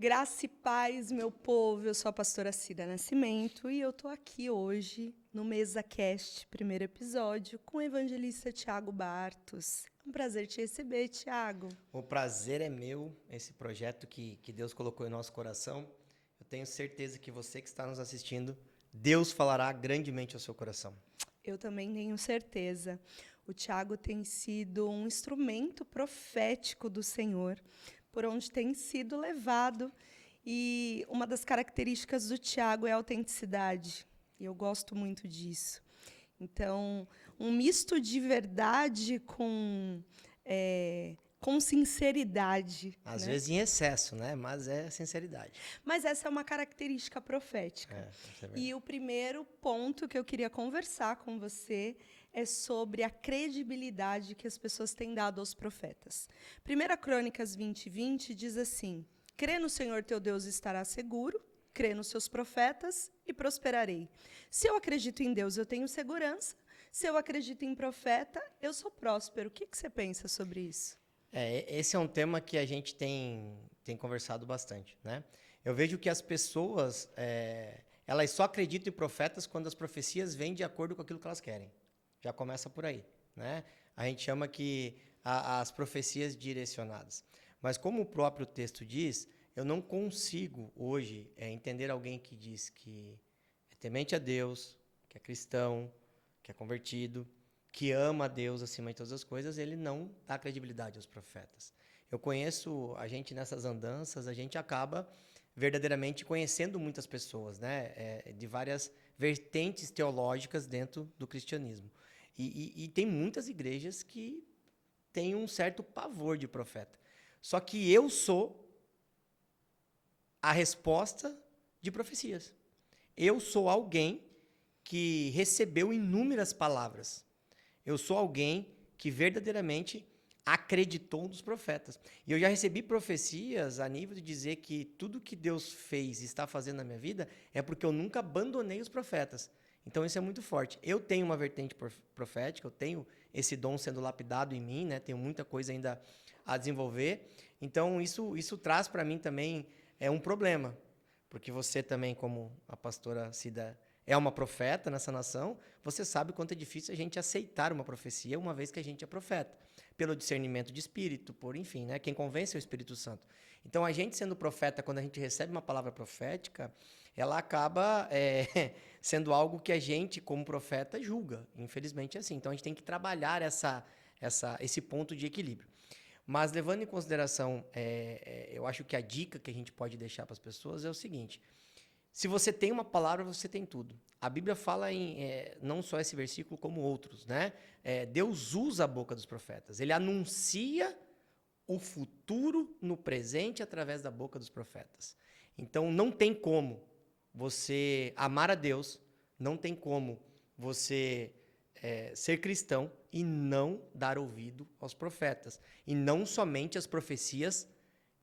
Graça e paz, meu povo. Eu sou a pastora Cida Nascimento e eu tô aqui hoje no MesaCast, primeiro episódio, com o evangelista Tiago Bartos. É um prazer te receber, Tiago. O prazer é meu, esse projeto que Deus colocou em nosso coração. Eu tenho certeza que você que está nos assistindo, Deus falará grandemente ao seu coração. Eu também tenho certeza. O Tiago tem sido um instrumento profético do Senhor, por onde tem sido levado. E uma das características do Tiago é a autenticidade. E eu gosto muito disso. Então, um misto de verdade com sinceridade, Às né? vezes em excesso, né? Mas é sinceridade. Mas essa é uma característica profética. Isso é E verdade. o primeiro ponto que eu queria conversar com você é sobre a credibilidade que as pessoas têm dado aos profetas. 1 Crônicas 20:20 diz assim: crê no Senhor teu Deus e estarás seguro, crê nos seus profetas e prosperarei. Se eu acredito em Deus, eu tenho segurança. Se eu acredito em profeta, eu sou próspero. O que você pensa sobre isso? Esse é um tema que a gente tem conversado bastante, né? Eu vejo que as pessoas, elas só acreditam em profetas quando as profecias vêm de acordo com aquilo que elas querem. Já começa por aí, né? A gente chama que as profecias direcionadas. Mas como o próprio texto diz, eu não consigo hoje entender alguém que diz que é temente a Deus, que é cristão, que é convertido, que ama a Deus acima de todas as coisas, ele não dá credibilidade aos profetas. Eu conheço a gente nessas andanças, a gente acaba verdadeiramente conhecendo muitas pessoas, né? De várias vertentes teológicas dentro do cristianismo. E tem muitas igrejas que têm um certo pavor de profeta. Só que eu sou a resposta de profecias. Eu sou alguém que recebeu inúmeras palavras. Eu sou alguém que verdadeiramente acreditou nos profetas. E eu já recebi profecias a nível de dizer que tudo que Deus fez e está fazendo na minha vida é porque eu nunca abandonei os profetas. Então isso é muito forte. Eu tenho uma vertente profética, eu tenho esse dom sendo lapidado em mim, né? Tenho muita coisa ainda a desenvolver. Então isso traz para mim também um problema, porque você também, como a pastora Cida é uma profeta nessa nação, você sabe quanto é difícil a gente aceitar uma profecia uma vez que a gente é profeta. Pelo discernimento de espírito, por enfim, né? Quem convence é o Espírito Santo. Então, a gente sendo profeta, quando a gente recebe uma palavra profética, ela acaba sendo algo que a gente, como profeta, julga. Infelizmente é assim. Então, a gente tem que trabalhar esse ponto de equilíbrio. Mas, levando em consideração, eu acho que a dica que a gente pode deixar para as pessoas é o seguinte: se você tem uma palavra, você tem tudo. A Bíblia fala não só esse versículo, como outros, né? Deus usa a boca dos profetas. Ele anuncia o futuro no presente através da boca dos profetas. Então, não tem como você amar a Deus, não tem como você ser cristão e não dar ouvido aos profetas. E não somente às profecias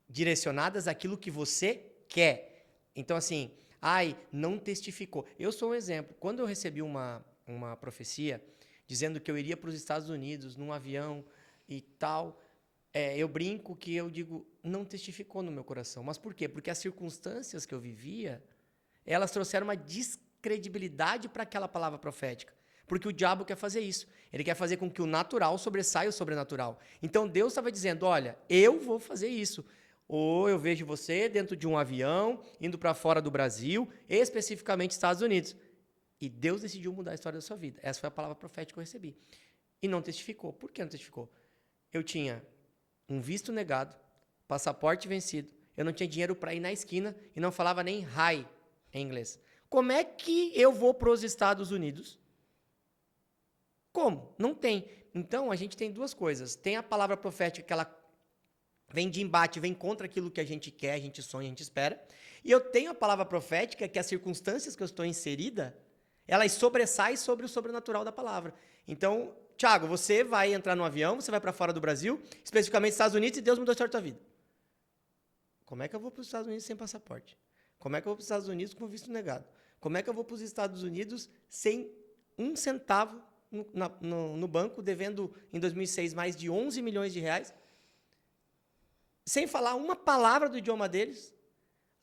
direcionadas àquilo que você quer. Então, assim, não testificou. Eu sou um exemplo. Quando eu recebi uma profecia dizendo que eu iria para os Estados Unidos num avião e tal, eu brinco que eu digo, não testificou no meu coração. Mas por quê? Porque as circunstâncias que eu vivia, elas trouxeram uma descredibilidade para aquela palavra profética. Porque o diabo quer fazer isso. Ele quer fazer com que o natural sobressaia o sobrenatural. Então Deus estava dizendo, olha, eu vou fazer isso. Ou eu vejo você dentro de um avião, indo para fora do Brasil, especificamente Estados Unidos. E Deus decidiu mudar a história da sua vida. Essa foi a palavra profética que eu recebi. E não testificou. Por que não testificou? Eu tinha um visto negado, passaporte vencido, eu não tinha dinheiro para ir na esquina e não falava nem hi em inglês. Como é que eu vou para os Estados Unidos? Como? Não tem. Então, a gente tem duas coisas. Tem a palavra profética que ela vem de embate, vem contra aquilo que a gente quer, a gente sonha, a gente espera. E eu tenho a palavra profética que as circunstâncias que eu estou inserida, elas sobressaem sobre o sobrenatural da palavra. Então, Thiago, você vai entrar no avião, você vai para fora do Brasil, especificamente Estados Unidos, e Deus mudou a história da tua vida. Como é que eu vou para os Estados Unidos sem passaporte? Como é que eu vou para os Estados Unidos com visto negado? Como é que eu vou para os Estados Unidos sem um centavo no banco, devendo em 2006 mais de 11 milhões de reais? Sem falar uma palavra do idioma deles,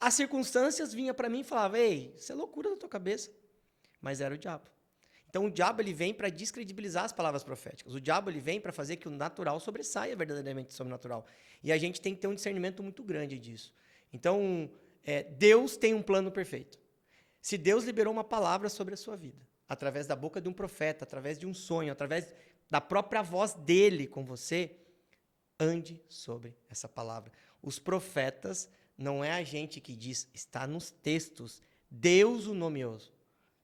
as circunstâncias vinham para mim e falavam, ei, isso é loucura da tua cabeça. Mas era o diabo. Então, o diabo ele vem para descredibilizar as palavras proféticas. O diabo ele vem para fazer que o natural sobressaia verdadeiramente do sobrenatural. E a gente tem que ter um discernimento muito grande disso. Então, Deus tem um plano perfeito. Se Deus liberou uma palavra sobre a sua vida, através da boca de um profeta, através de um sonho, através da própria voz dele com você, ande sobre essa palavra. Os profetas não é a gente que diz, está nos textos, Deus o nomeou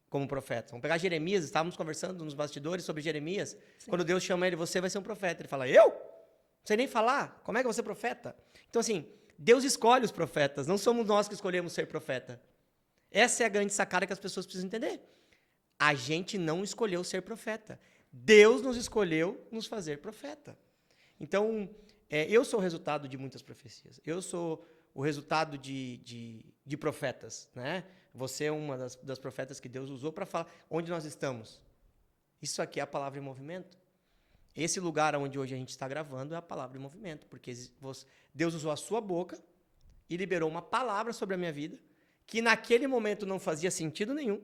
como profeta. Vamos pegar Jeremias, estávamos conversando nos bastidores sobre Jeremias. Sim. Quando Deus chama ele, você vai ser um profeta. Ele fala, eu? Não sei nem falar, como é que eu vou ser profeta? Então, assim, Deus escolhe os profetas, não somos nós que escolhemos ser profeta. Essa é a grande sacada que as pessoas precisam entender. A gente não escolheu ser profeta. Deus nos escolheu nos fazer profeta. Então, eu sou o resultado de muitas profecias. Eu sou o resultado de profetas, né? Você é uma das profetas que Deus usou para falar onde nós estamos. Isso aqui é a palavra em movimento. Esse lugar onde hoje a gente está gravando é a palavra em movimento, porque Deus usou a sua boca e liberou uma palavra sobre a minha vida, que naquele momento não fazia sentido nenhum,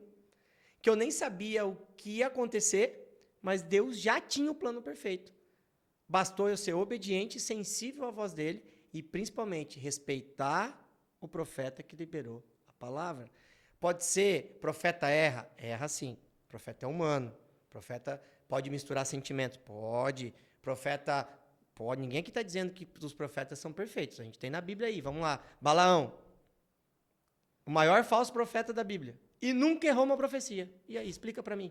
que eu nem sabia o que ia acontecer, mas Deus já tinha o plano perfeito. Bastou eu ser obediente, sensível à voz dele e, principalmente, respeitar o profeta que liberou a palavra. Pode ser, profeta erra? Erra sim. Profeta é humano. Profeta pode misturar sentimentos? Pode. Profeta pode. Ninguém aqui está dizendo que os profetas são perfeitos. A gente tem na Bíblia aí. Vamos lá. Balaão. O maior falso profeta da Bíblia. E nunca errou uma profecia. E aí, explica para mim.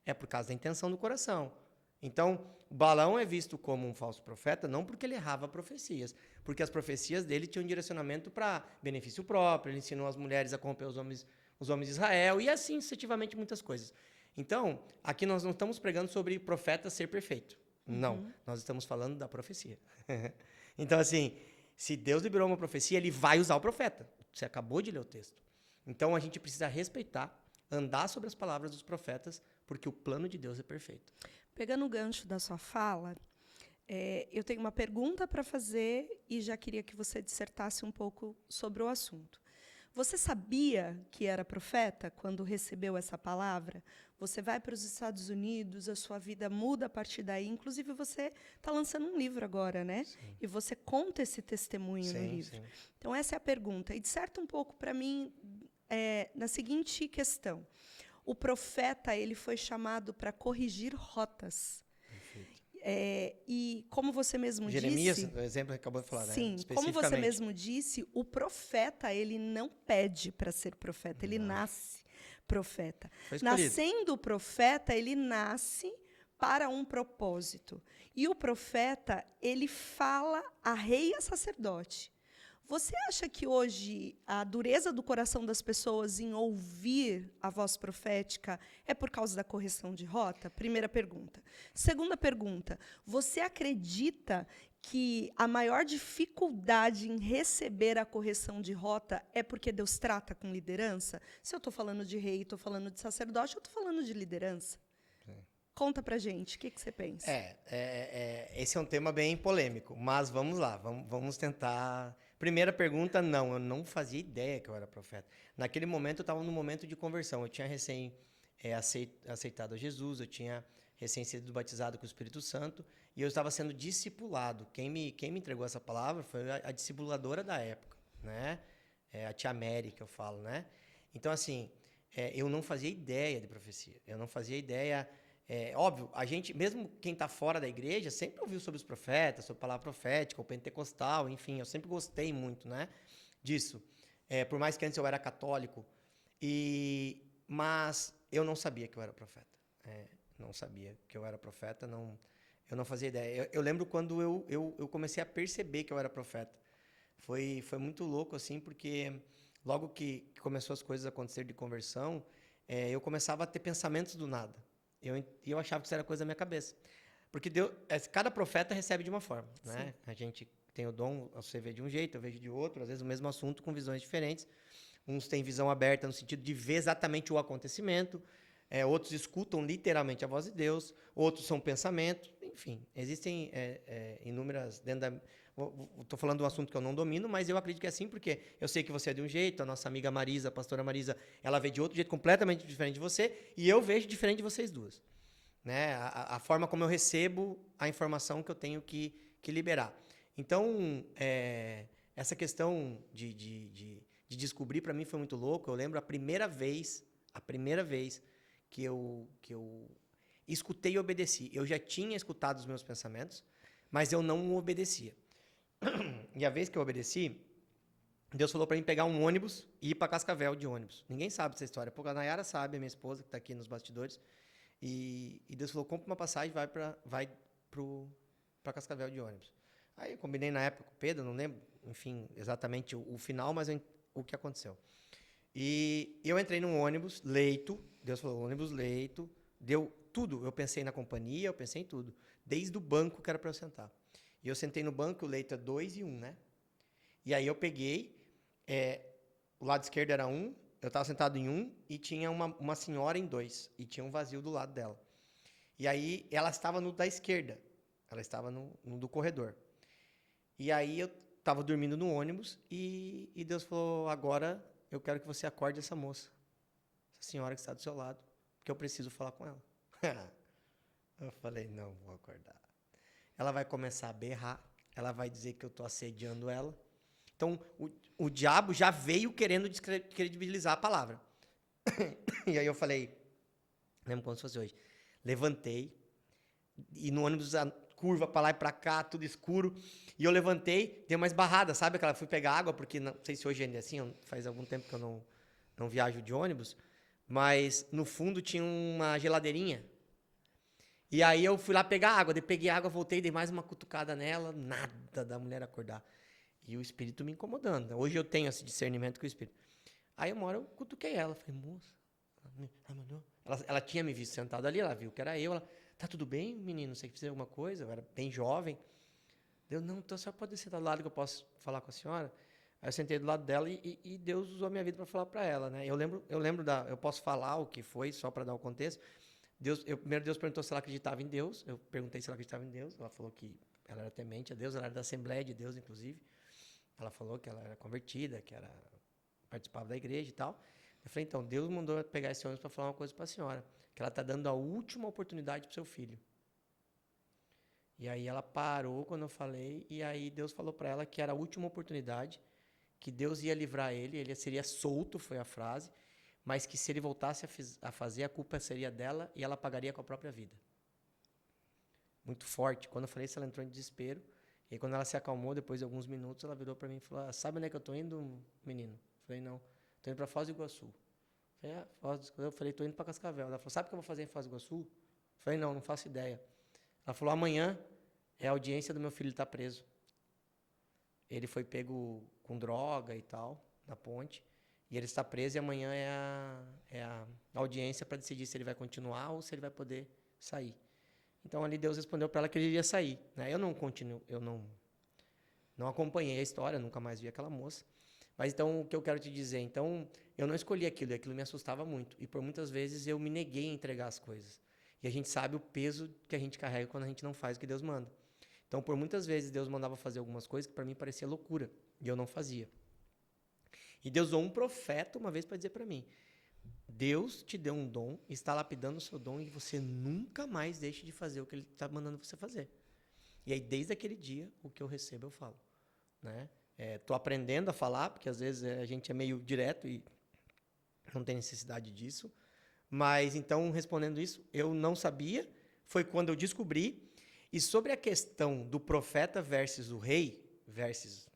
É por causa da intenção do coração. Então, Balaão é visto como um falso profeta, não porque ele errava profecias, porque as profecias dele tinham um direcionamento para benefício próprio, ele ensinou as mulheres a corromper os homens de Israel, e assim, sucessivamente, muitas coisas. Então, aqui nós não estamos pregando sobre profeta ser perfeito. Não, nós estamos falando da profecia. Então, assim, se Deus liberou uma profecia, ele vai usar o profeta. Você acabou de ler o texto. Então, a gente precisa respeitar, andar sobre as palavras dos profetas, porque o plano de Deus é perfeito. Pegando o gancho da sua fala, eu tenho uma pergunta para fazer e já queria que você dissertasse um pouco sobre o assunto. Você sabia que era profeta quando recebeu essa palavra? Você vai para os Estados Unidos, a sua vida muda a partir daí. Inclusive, você está lançando um livro agora, né? Sim. E você conta esse testemunho no livro. Sim. Então, essa é a pergunta. E disserta um pouco para mim na seguinte questão. O profeta ele foi chamado para corrigir rotas. E como você mesmo Jeremias, disse... o exemplo que acabou de falar, sim, né? Como você mesmo disse, o profeta ele não pede para ser profeta, ele nasce profeta. Nascendo profeta, ele nasce para um propósito. E o profeta, ele fala a rei e a sacerdote. Você acha que hoje a dureza do coração das pessoas em ouvir a voz profética é por causa da correção de rota? Primeira pergunta. Segunda pergunta, você acredita que a maior dificuldade em receber a correção de rota é porque Deus trata com liderança? Se eu estou falando de rei, estou falando de sacerdote, eu estou falando de liderança. Conta pra gente, o que você pensa? Esse é um tema bem polêmico, mas vamos lá, vamos tentar... Primeira pergunta, não, eu não fazia ideia que eu era profeta. Naquele momento, eu estava no momento de conversão. Eu tinha recém aceitado a Jesus, eu tinha recém sido batizado com o Espírito Santo, e eu estava sendo discipulado. Quem me entregou essa palavra foi a discipuladora da época, né? A tia Mary, que eu falo, né? Então, assim, eu não fazia ideia de profecia. Eu não fazia ideia... óbvio, a gente, mesmo quem está fora da igreja, sempre ouviu sobre os profetas, sobre a palavra profética, o pentecostal, enfim, eu sempre gostei muito, né, disso. Por mais que antes eu era católico, mas eu não sabia que eu era profeta. Não sabia que eu era profeta, eu não fazia ideia. Eu lembro quando eu comecei a perceber que eu era profeta. Foi muito louco, assim, porque logo que começou as coisas a acontecer de conversão, eu começava a ter pensamentos do nada. E eu achava que isso era coisa da minha cabeça. Porque Deus, cada profeta recebe de uma forma, né? A gente tem o dom, você vê de um jeito, eu vejo de outro, às vezes o mesmo assunto com visões diferentes. Uns têm visão aberta no sentido de ver exatamente o acontecimento, outros escutam literalmente a voz de Deus, outros são pensamentos, enfim, existem inúmeras... Estou falando de um assunto que eu não domino, mas eu acredito que é assim, porque eu sei que você é de um jeito, a nossa amiga Marisa, a pastora Marisa, ela vê de outro jeito completamente diferente de você, e eu vejo diferente de vocês duas. Né? A forma como eu recebo a informação que eu tenho que liberar. Então, essa questão de descobrir, para mim, foi muito louco. Eu lembro a primeira vez que eu escutei e obedeci. Eu já tinha escutado os meus pensamentos, mas eu não obedecia. E a vez que eu obedeci, Deus falou para mim pegar um ônibus e ir para Cascavel de ônibus. Ninguém sabe essa história. Porque a Nayara sabe, a minha esposa, que está aqui nos bastidores. E Deus falou, compra uma passagem e vai para Cascavel de ônibus. Aí eu combinei na época com o Pedro, não lembro, enfim, exatamente o final, mas o que aconteceu. E eu entrei num ônibus, leito, Deus falou, ônibus, leito, deu tudo. Eu pensei na companhia, eu pensei em tudo. Desde o banco que era para eu sentar. E eu sentei no banco, o leito é 2 e 1, né? E aí eu peguei, o lado esquerdo era 1, eu estava sentado em 1 e tinha uma senhora em 2. E tinha um vazio do lado dela. E aí ela estava no da esquerda. Ela estava no do corredor. E aí eu estava dormindo no ônibus e Deus falou, agora eu quero que você acorde essa moça. Essa senhora que está do seu lado. Porque eu preciso falar com ela. Eu falei, não vou acordar. Ela vai começar a berrar. Ela vai dizer que eu estou assediando ela. Então, o diabo já veio querendo descredibilizar a palavra. E aí eu falei, lembro como se fosse hoje, levantei, e no ônibus a curva para lá e para cá, tudo escuro, e eu levantei, dei uma esbarrada, sabe? Aquela, fui pegar água, porque não sei se hoje ainda é assim, faz algum tempo que eu não viajo de ônibus, mas no fundo tinha uma geladeirinha. E aí eu fui lá pegar água, daí peguei água, voltei, dei mais uma cutucada nela, nada da mulher acordar. E o espírito me incomodando. Hoje eu tenho esse discernimento com o espírito. Aí uma hora eu cutuquei ela. Falei, moça. Ela tinha me visto sentado ali, ela viu que era eu. Ela, tá tudo bem, menino? Você precisa de alguma coisa? Eu era bem jovem. Eu, não, então a senhora pode sentar do lado que eu posso falar com a senhora? Aí eu sentei do lado dela e Deus usou a minha vida para falar para ela, né? Eu lembro eu posso falar o que foi, só para dar o contexto. Primeiro Deus perguntou se ela acreditava em Deus. Eu perguntei se ela acreditava em Deus. Ela falou que ela era temente a Deus, ela era da Assembleia de Deus, inclusive. Ela falou que ela era convertida, que participava da igreja e tal. Eu falei, então, Deus mandou pegar esse ônibus para falar uma coisa para a senhora, que ela está dando a última oportunidade para o seu filho. E aí ela parou quando eu falei, e aí Deus falou para ela que era a última oportunidade, que Deus ia livrar ele seria solto, foi a frase, mas que se ele voltasse a fazer, a culpa seria dela e ela pagaria com a própria vida. Muito forte. Quando eu falei isso, ela entrou em desespero. E quando ela se acalmou, depois de alguns minutos, ela virou para mim e falou, sabe onde é que eu estou indo, menino? Eu falei, não. Estou indo para Foz do Iguaçu. Eu falei, estou indo para Cascavel. Ela falou, sabe o que eu vou fazer em Foz do Iguaçu? Eu falei, não faço ideia. Ela falou, amanhã é a audiência do meu filho estar preso. Ele foi pego com droga e tal, na ponte. E ele está preso e amanhã é a audiência para decidir se ele vai continuar ou se ele vai poder sair. Então, ali Deus respondeu para ela que ele iria sair. Né? Eu não acompanhei a história, nunca mais vi aquela moça. Mas, então, o que eu quero te dizer? Então, eu não escolhi aquilo, e aquilo me assustava muito. E, por muitas vezes, eu me neguei a entregar as coisas. E a gente sabe o peso que a gente carrega quando a gente não faz o que Deus manda. Então, por muitas vezes, Deus mandava fazer algumas coisas que, para mim, parecia loucura. E eu não fazia. E Deus usou um profeta uma vez para dizer para mim, Deus te deu um dom, está lapidando o seu dom e você nunca mais deixe de fazer o que Ele está mandando você fazer. E aí, desde aquele dia, o que eu recebo, eu falo. Né? Tô aprendendo a falar, porque às vezes a gente é meio direto e não tem necessidade disso. Mas, então, respondendo isso, eu não sabia, foi quando eu descobri. E sobre a questão do profeta versus o rei, versus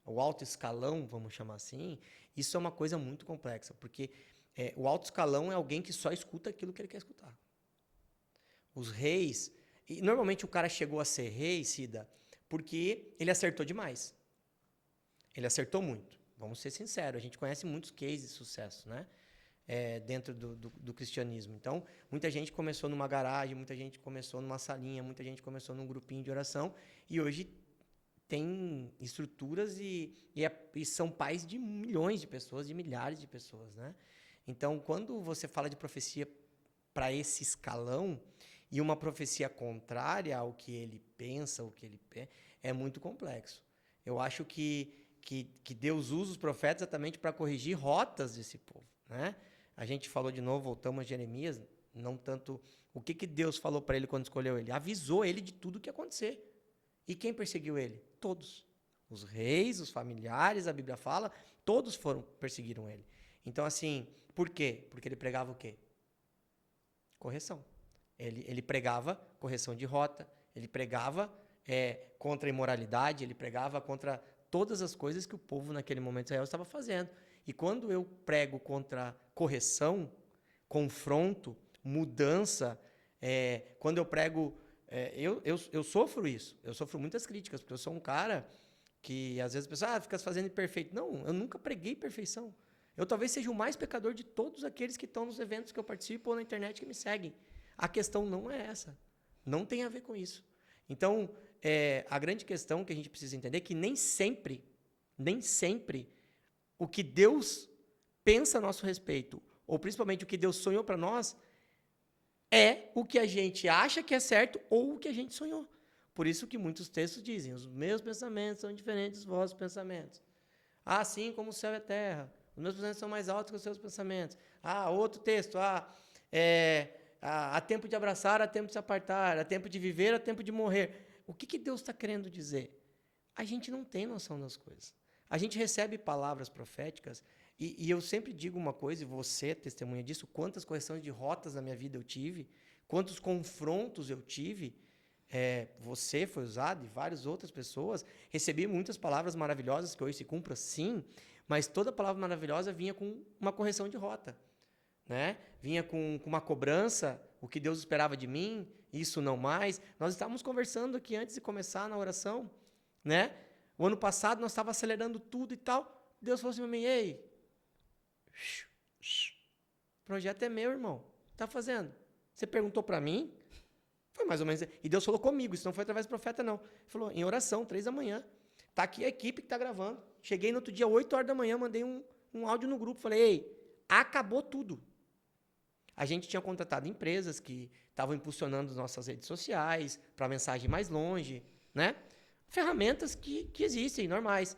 o alto escalão, vamos chamar assim, isso é uma coisa muito complexa, porque o alto escalão é alguém que só escuta aquilo que ele quer escutar. Os reis... E normalmente o cara chegou a ser rei, Cida, porque ele acertou demais. Ele acertou muito. Vamos ser sinceros, a gente conhece muitos cases de sucesso, né? Dentro do cristianismo. Então, muita gente começou numa garagem, muita gente começou numa salinha, muita gente começou num grupinho de oração, e hoje tem estruturas e são pais de milhões de pessoas, de milhares de pessoas, né? Então, quando você fala de profecia para esse escalão, e uma profecia contrária ao que ele pensa, é muito complexo. Eu acho que Deus usa os profetas exatamente para corrigir rotas desse povo, né? A gente falou de novo, voltamos a Jeremias, não tanto o que Deus falou para ele quando escolheu ele. Avisou ele de tudo o que ia acontecer. E quem perseguiu ele? Todos. Os reis, os familiares, a Bíblia fala, todos perseguiram ele. Então, assim, por quê? Porque ele pregava o quê? Correção. Ele pregava correção de rota, ele pregava contra a imoralidade, ele pregava contra todas as coisas que o povo naquele momento de Israel estava fazendo. E quando eu prego contra correção, confronto, mudança, quando eu prego... eu sofro isso, eu sofro muitas críticas, porque eu sou um cara que às vezes a pessoa fica fazendo imperfeito. Não, eu nunca preguei perfeição. Eu talvez seja o mais pecador de todos aqueles que estão nos eventos que eu participo ou na internet que me seguem. A questão não é essa. Não tem a ver com isso. Então, a grande questão que a gente precisa entender é que nem sempre o que Deus pensa a nosso respeito, ou principalmente o que Deus sonhou para nós, é o que a gente acha que é certo ou o que a gente sonhou. Por isso que muitos textos dizem, os meus pensamentos são diferentes dos vossos pensamentos. Assim como o céu e a terra. Os meus pensamentos são mais altos que os seus pensamentos. Outro texto. Há tempo de abraçar, há tempo de se apartar. Há tempo de viver, há tempo de morrer. O que Deus está querendo dizer? A gente não tem noção das coisas. A gente recebe palavras proféticas e eu sempre digo uma coisa, e você é testemunha disso, quantas correções de rotas na minha vida eu tive, quantos confrontos eu tive, você foi usado e várias outras pessoas, recebi muitas palavras maravilhosas que hoje se cumpram, sim, mas toda palavra maravilhosa vinha com uma correção de rota, né? Vinha com uma cobrança, o que Deus esperava de mim, isso não mais. Nós estávamos conversando aqui antes de começar na oração, né? O ano passado nós estávamos acelerando tudo e tal. Deus falou assim para mim, ei, o projeto é meu, irmão. O que está fazendo? Você perguntou para mim? Foi mais ou menos. E Deus falou comigo, isso não foi através do profeta, não. Ele falou, em oração, 3 da manhã. Está aqui a equipe que está gravando. Cheguei no outro dia, 8 horas da manhã, mandei um áudio no grupo. Falei, ei, acabou tudo. A gente tinha contratado empresas que estavam impulsionando as nossas redes sociais para mensagem mais longe, né? Ferramentas que existem, normais.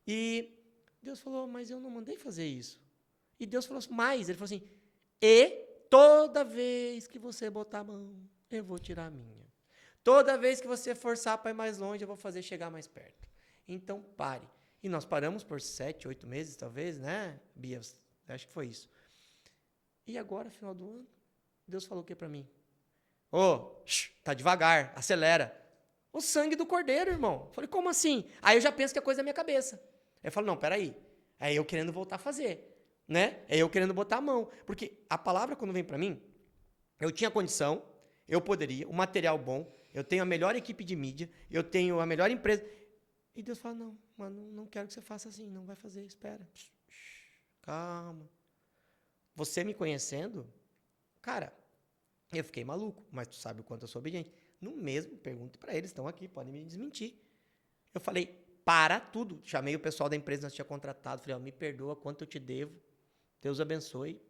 E Deus falou, mas eu não mandei fazer isso. E Deus falou mais, ele falou assim, e toda vez que você botar a mão, eu vou tirar a minha. Toda vez que você forçar para ir mais longe, eu vou fazer chegar mais perto. Então, pare. E nós paramos por 7, 8 meses, talvez, né, Bia? Acho que foi isso. E agora, final do ano, Deus falou o que para mim? Tá devagar, acelera. O sangue do cordeiro, irmão. Falei, como assim? Aí eu já penso que é coisa da minha cabeça. Aí eu falo, não, peraí. É eu querendo voltar a fazer, né? É eu querendo botar a mão. Porque a palavra, quando vem para mim, eu tinha condição, eu poderia, o material bom, eu tenho a melhor equipe de mídia, eu tenho a melhor empresa. E Deus fala, não, mano, não quero que você faça assim, não vai fazer, espera. Calma. Você me conhecendo, cara, eu fiquei maluco, mas tu sabe o quanto eu sou obediente. No mesmo, pergunte para eles, estão aqui, podem me desmentir. Eu falei, para tudo. Chamei o pessoal da empresa que nós tínhamos contratado, falei, me perdoa, quanto eu te devo, Deus abençoe.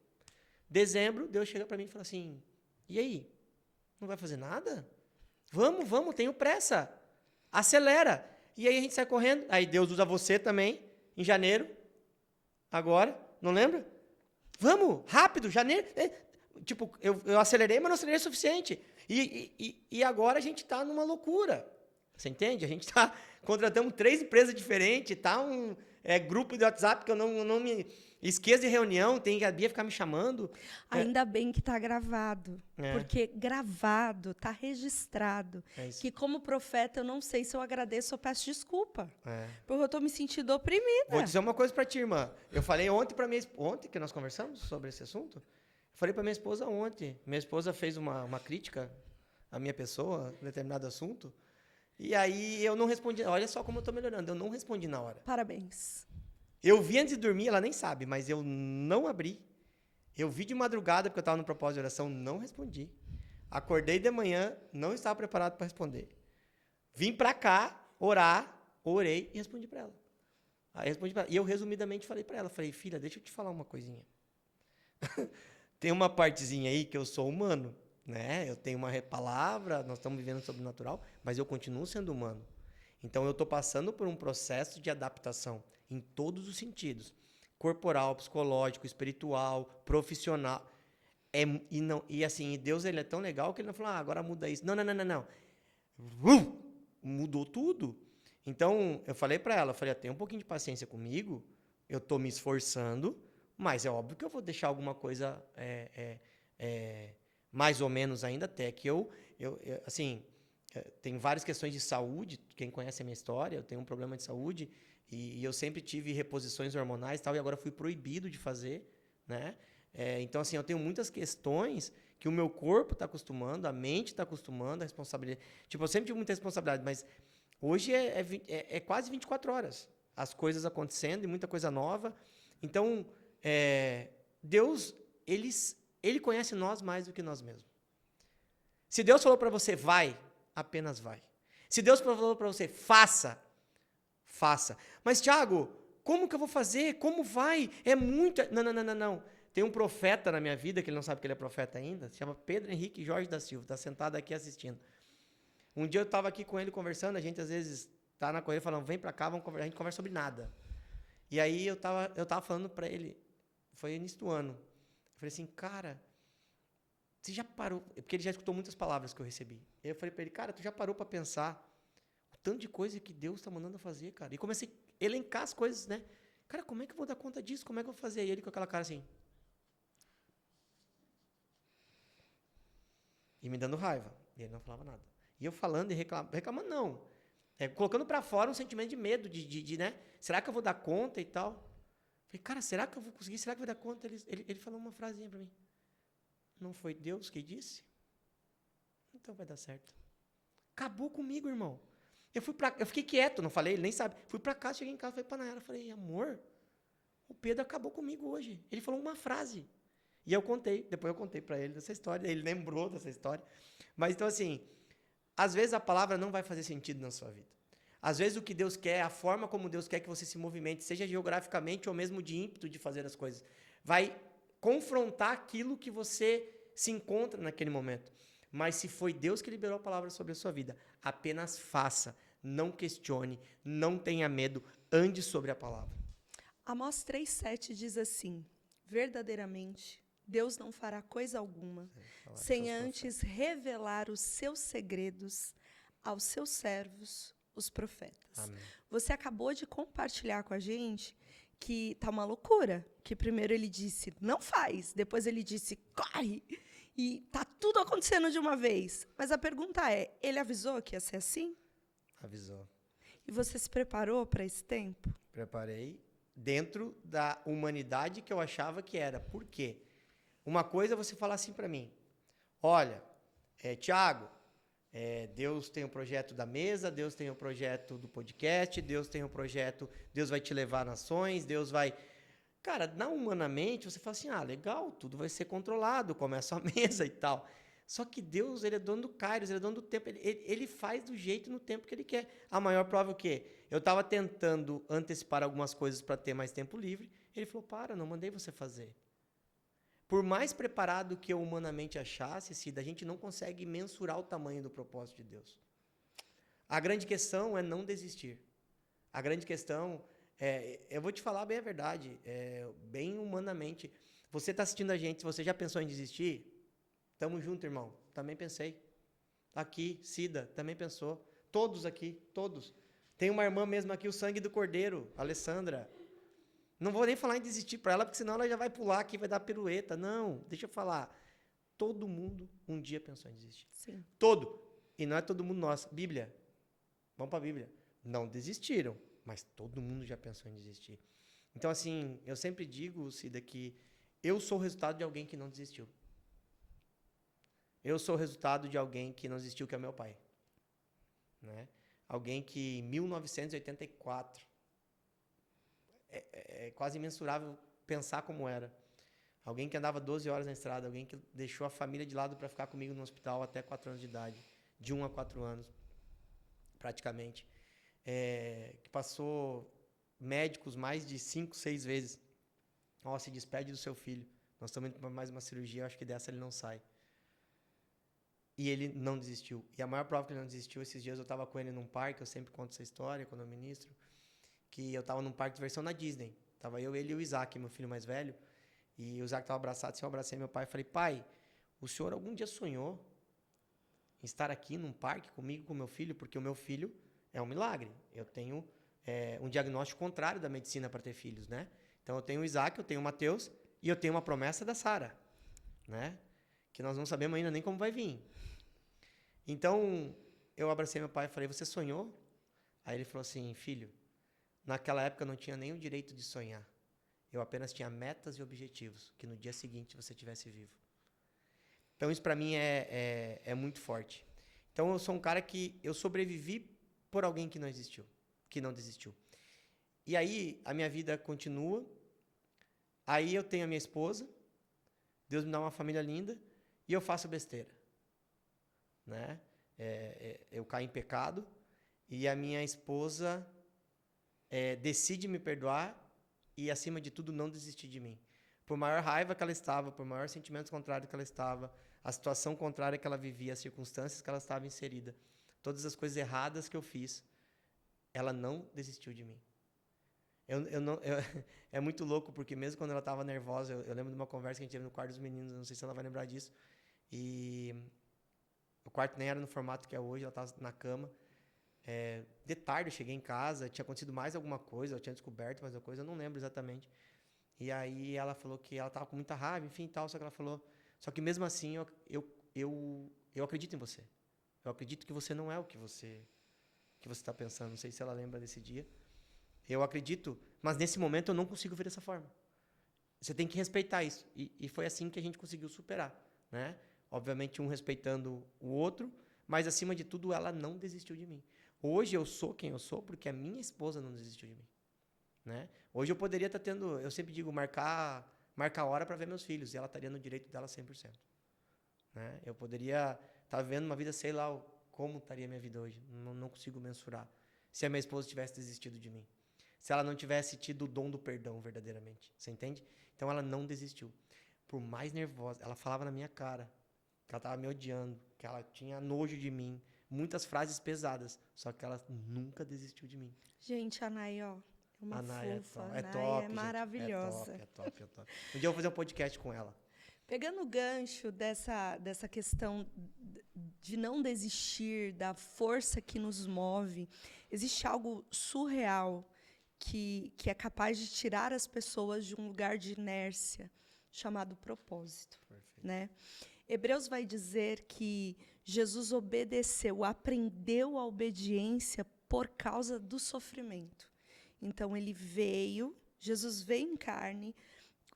Dezembro, Deus chega para mim e fala assim, e aí, não vai fazer nada? Vamos, tenho pressa, acelera. E aí a gente sai correndo, aí Deus usa você também, em janeiro, agora, não lembra? Vamos, rápido, janeiro. Tipo, eu acelerei, mas não acelerei o suficiente. E agora a gente está numa loucura. Você entende? A gente está... Contratamos 3 empresas diferentes, tá um grupo de WhatsApp que eu não me esqueço de reunião, tem a Bia ficar me chamando. Ainda bem que está gravado, porque gravado, está registrado. Que como profeta, eu não sei se eu agradeço ou peço desculpa, porque eu estou me sentindo oprimida. Vou dizer uma coisa para ti, irmã. Eu falei ontem para minha esposa, ontem que nós conversamos sobre esse assunto, eu falei para minha esposa ontem. Minha esposa fez uma crítica à minha pessoa, em determinado assunto, e aí eu não respondi. Olha só como eu estou melhorando, eu não respondi na hora. Parabéns. Eu vi antes de dormir, ela nem sabe, mas eu não abri. Eu vi de madrugada, porque eu estava no propósito de oração, não respondi. Acordei de manhã, não estava preparado para responder. Vim para cá, orar, orei e respondi para ela. Aí respondi para ela. E eu resumidamente falei para ela, falei, filha, deixa eu te falar uma coisinha. Tem uma partezinha aí que eu sou humano, né? Eu tenho uma palavra, nós estamos vivendo sobrenatural, mas eu continuo sendo humano. Então, eu estou passando por um processo de adaptação em todos os sentidos. Corporal, psicológico, espiritual, profissional. E Deus ele é tão legal que ele não falou, agora muda isso. Não. Mudou tudo. Então, eu falei para ela, tenha um pouquinho de paciência comigo, eu estou me esforçando, mas é óbvio que eu vou deixar alguma coisa mais ou menos ainda, até que tem várias questões de saúde, quem conhece a minha história, eu tenho um problema de saúde, e eu sempre tive reposições hormonais e tal, e agora fui proibido de fazer, né? Então, assim, eu tenho muitas questões que o meu corpo está acostumando, a mente está acostumando, a responsabilidade. Tipo, eu sempre tive muita responsabilidade, mas hoje é quase 24 horas. As coisas acontecendo e muita coisa nova. Então, Deus, ele conhece nós mais do que nós mesmos. Se Deus falou para você, vai, apenas vai. Se Deus falou para você, faça. Mas, Thiago, como que eu vou fazer? Como vai? É muito... Não. Tem um profeta na minha vida, que ele não sabe que ele é profeta ainda, se chama Pedro Henrique Jorge da Silva, está sentado aqui assistindo. Um dia eu estava aqui com ele conversando, a gente às vezes está na correria falando, vem para cá, vamos conversar, a gente conversa sobre nada. E aí eu tava falando para ele, foi início do ano, eu falei assim, cara, você já parou, porque ele já escutou muitas palavras que eu recebi. Eu falei para ele, cara, tu já parou para pensar o tanto de coisa que Deus está mandando fazer, cara? E comecei a elencar as coisas, né? Cara, como é que eu vou dar conta disso? Como é que eu vou fazer? E ele com aquela cara assim... E me dando raiva. E ele não falava nada. E eu falando e reclamando não. Colocando para fora um sentimento de medo, né? Será que eu vou dar conta e tal? Falei, cara, será que eu vou conseguir? Será que eu vou dar conta? Ele falou uma frasinha para mim. Não foi Deus que disse? Então vai dar certo. Acabou comigo, irmão. Eu fiquei quieto, não falei, ele nem sabe. Fui para casa, cheguei em casa, falei para Nayara, falei, amor, o Pedro acabou comigo hoje. Ele falou uma frase. E depois eu contei para ele dessa história, ele lembrou dessa história. Mas então assim, às vezes a palavra não vai fazer sentido na sua vida. Às vezes o que Deus quer, a forma como Deus quer que você se movimente, seja geograficamente ou mesmo de ímpeto de fazer as coisas, vai confrontar aquilo que você se encontra naquele momento. Mas se foi Deus que liberou a palavra sobre a sua vida, apenas faça, não questione, não tenha medo, ande sobre a palavra. Amós 3,7 diz assim, verdadeiramente, Deus não fará coisa alguma, sem antes revelar os seus segredos aos seus servos, os profetas. Amém. Você acabou de compartilhar com a gente que tá uma loucura, que primeiro ele disse, não faz, depois ele disse, corre, e tá tudo acontecendo de uma vez. Mas a pergunta é, ele avisou que ia ser assim? Avisou. E você se preparou para esse tempo? Preparei dentro da humanidade que eu achava que era. Por quê? Uma coisa é você falar assim para mim, olha, Thiago, Deus tem o projeto da mesa, Deus tem o projeto do podcast, Deus tem o projeto, Deus vai te levar a nações, Deus vai... Cara, humanamente, você fala assim, legal, tudo vai ser controlado, começa a mesa e tal. Só que Deus, ele é dono do Kairos, ele é dono do tempo, ele faz do jeito no tempo que ele quer. A maior prova é o quê? Eu estava tentando antecipar algumas coisas para ter mais tempo livre, ele falou, não mandei você fazer. Por mais preparado que eu humanamente achasse, Cida, a gente não consegue mensurar o tamanho do propósito de Deus. A grande questão é não desistir. A grande questão eu vou te falar bem a verdade, bem humanamente. Você está assistindo a gente, se você já pensou em desistir, tamo junto, irmão. Também pensei. Aqui, Cida, também pensou. Todos aqui, todos. Tem uma irmã mesmo aqui, o sangue do Cordeiro, Alessandra. Não vou nem falar em desistir para ela, porque senão ela já vai pular aqui, vai dar pirueta. Não, deixa eu falar. Todo mundo um dia pensou em desistir. Sim. Todo. E não é todo mundo nosso. Bíblia. Vamos para a Bíblia. Não desistiram, mas todo mundo já pensou em desistir. Então, assim, eu sempre digo, Cida, que eu sou o resultado de alguém que não desistiu. Eu sou o resultado de alguém que não desistiu, que é meu pai. Né? Alguém que em 1984... É quase imensurável pensar como era. Alguém que andava 12 horas na estrada, alguém que deixou a família de lado para ficar comigo no hospital até 4 anos de idade, de 1 a 4 anos, praticamente. Que passou médicos mais de 5, 6 vezes. Se despede do seu filho. Nós estamos indo para mais uma cirurgia, eu acho que dessa ele não sai. E ele não desistiu. E a maior prova que ele não desistiu, esses dias eu estava com ele num parque, eu sempre conto essa história quando eu ministro, que eu estava num parque de diversão na Disney. Tava eu, ele e o Isaac, meu filho mais velho. E o Isaac estava abraçado, assim, eu abracei meu pai e falei, pai, o senhor algum dia sonhou em estar aqui num parque comigo, com meu filho? Porque o meu filho é um milagre. Eu tenho um diagnóstico contrário da medicina para ter filhos, né? Então eu tenho o Isaac, eu tenho o Mateus e eu tenho uma promessa da Sara, né? Que nós não sabemos ainda nem como vai vir. Então eu abracei meu pai e falei, você sonhou? Aí ele falou assim, filho, naquela época eu não tinha nem o direito de sonhar. Eu apenas tinha metas e objetivos, que no dia seguinte você estivesse vivo. Então isso para mim é muito forte. Então eu sou um cara que eu sobrevivi por alguém que não existiu, que não desistiu. E aí a minha vida continua. Aí eu tenho a minha esposa, Deus me dá uma família linda e eu faço besteira, né? Eu caio em pecado e a minha esposa decide me perdoar e, acima de tudo, não desistir de mim. Por maior raiva que ela estava, por maior sentimentos contrários que ela estava, a situação contrária que ela vivia, as circunstâncias que ela estava inserida, todas as coisas erradas que eu fiz, ela não desistiu de mim. É muito louco, porque mesmo quando ela estava nervosa, eu lembro de uma conversa que a gente teve no quarto dos meninos, não sei se ela vai lembrar disso, e o quarto nem era no formato que é hoje, ela estava na cama. De tarde eu cheguei em casa, tinha acontecido mais alguma coisa, eu tinha descoberto mais alguma coisa, eu não lembro exatamente. E aí ela falou que ela estava com muita raiva, enfim, tal, só que ela falou, só que mesmo assim eu acredito em você. Eu acredito que você não é o que você está pensando. Não sei se ela lembra desse dia. Eu acredito, mas nesse momento eu não consigo ver dessa forma. Você tem que respeitar isso. E foi assim que a gente conseguiu superar, né? Obviamente um respeitando o outro, mas acima de tudo ela não desistiu de mim. Hoje eu sou quem eu sou porque a minha esposa não desistiu de mim, né? Hoje eu poderia estar tendo, eu sempre digo, marcar hora para ver meus filhos, e ela estaria no direito dela 100%, né? Eu poderia estar vivendo uma vida, sei lá como estaria a minha vida hoje, não consigo mensurar. Se a minha esposa tivesse desistido de mim, se ela não tivesse tido o dom do perdão verdadeiramente, você entende? Então ela não desistiu. Por mais nervosa, ela falava na minha cara que ela estava me odiando, que ela tinha nojo de mim, muitas frases pesadas, só que ela nunca desistiu de mim. Gente, a Nay, ó, é uma A Nay fofa. é A Nay top, é gente. maravilhosa. É top. Um dia eu vou fazer um podcast com ela. Pegando o gancho dessa questão de não desistir, da força que nos move, existe algo surreal que é capaz de tirar as pessoas de um lugar de inércia, chamado propósito. Perfeito. Né? Hebreus vai dizer que Jesus obedeceu, aprendeu a obediência por causa do sofrimento. Então, Jesus veio em carne,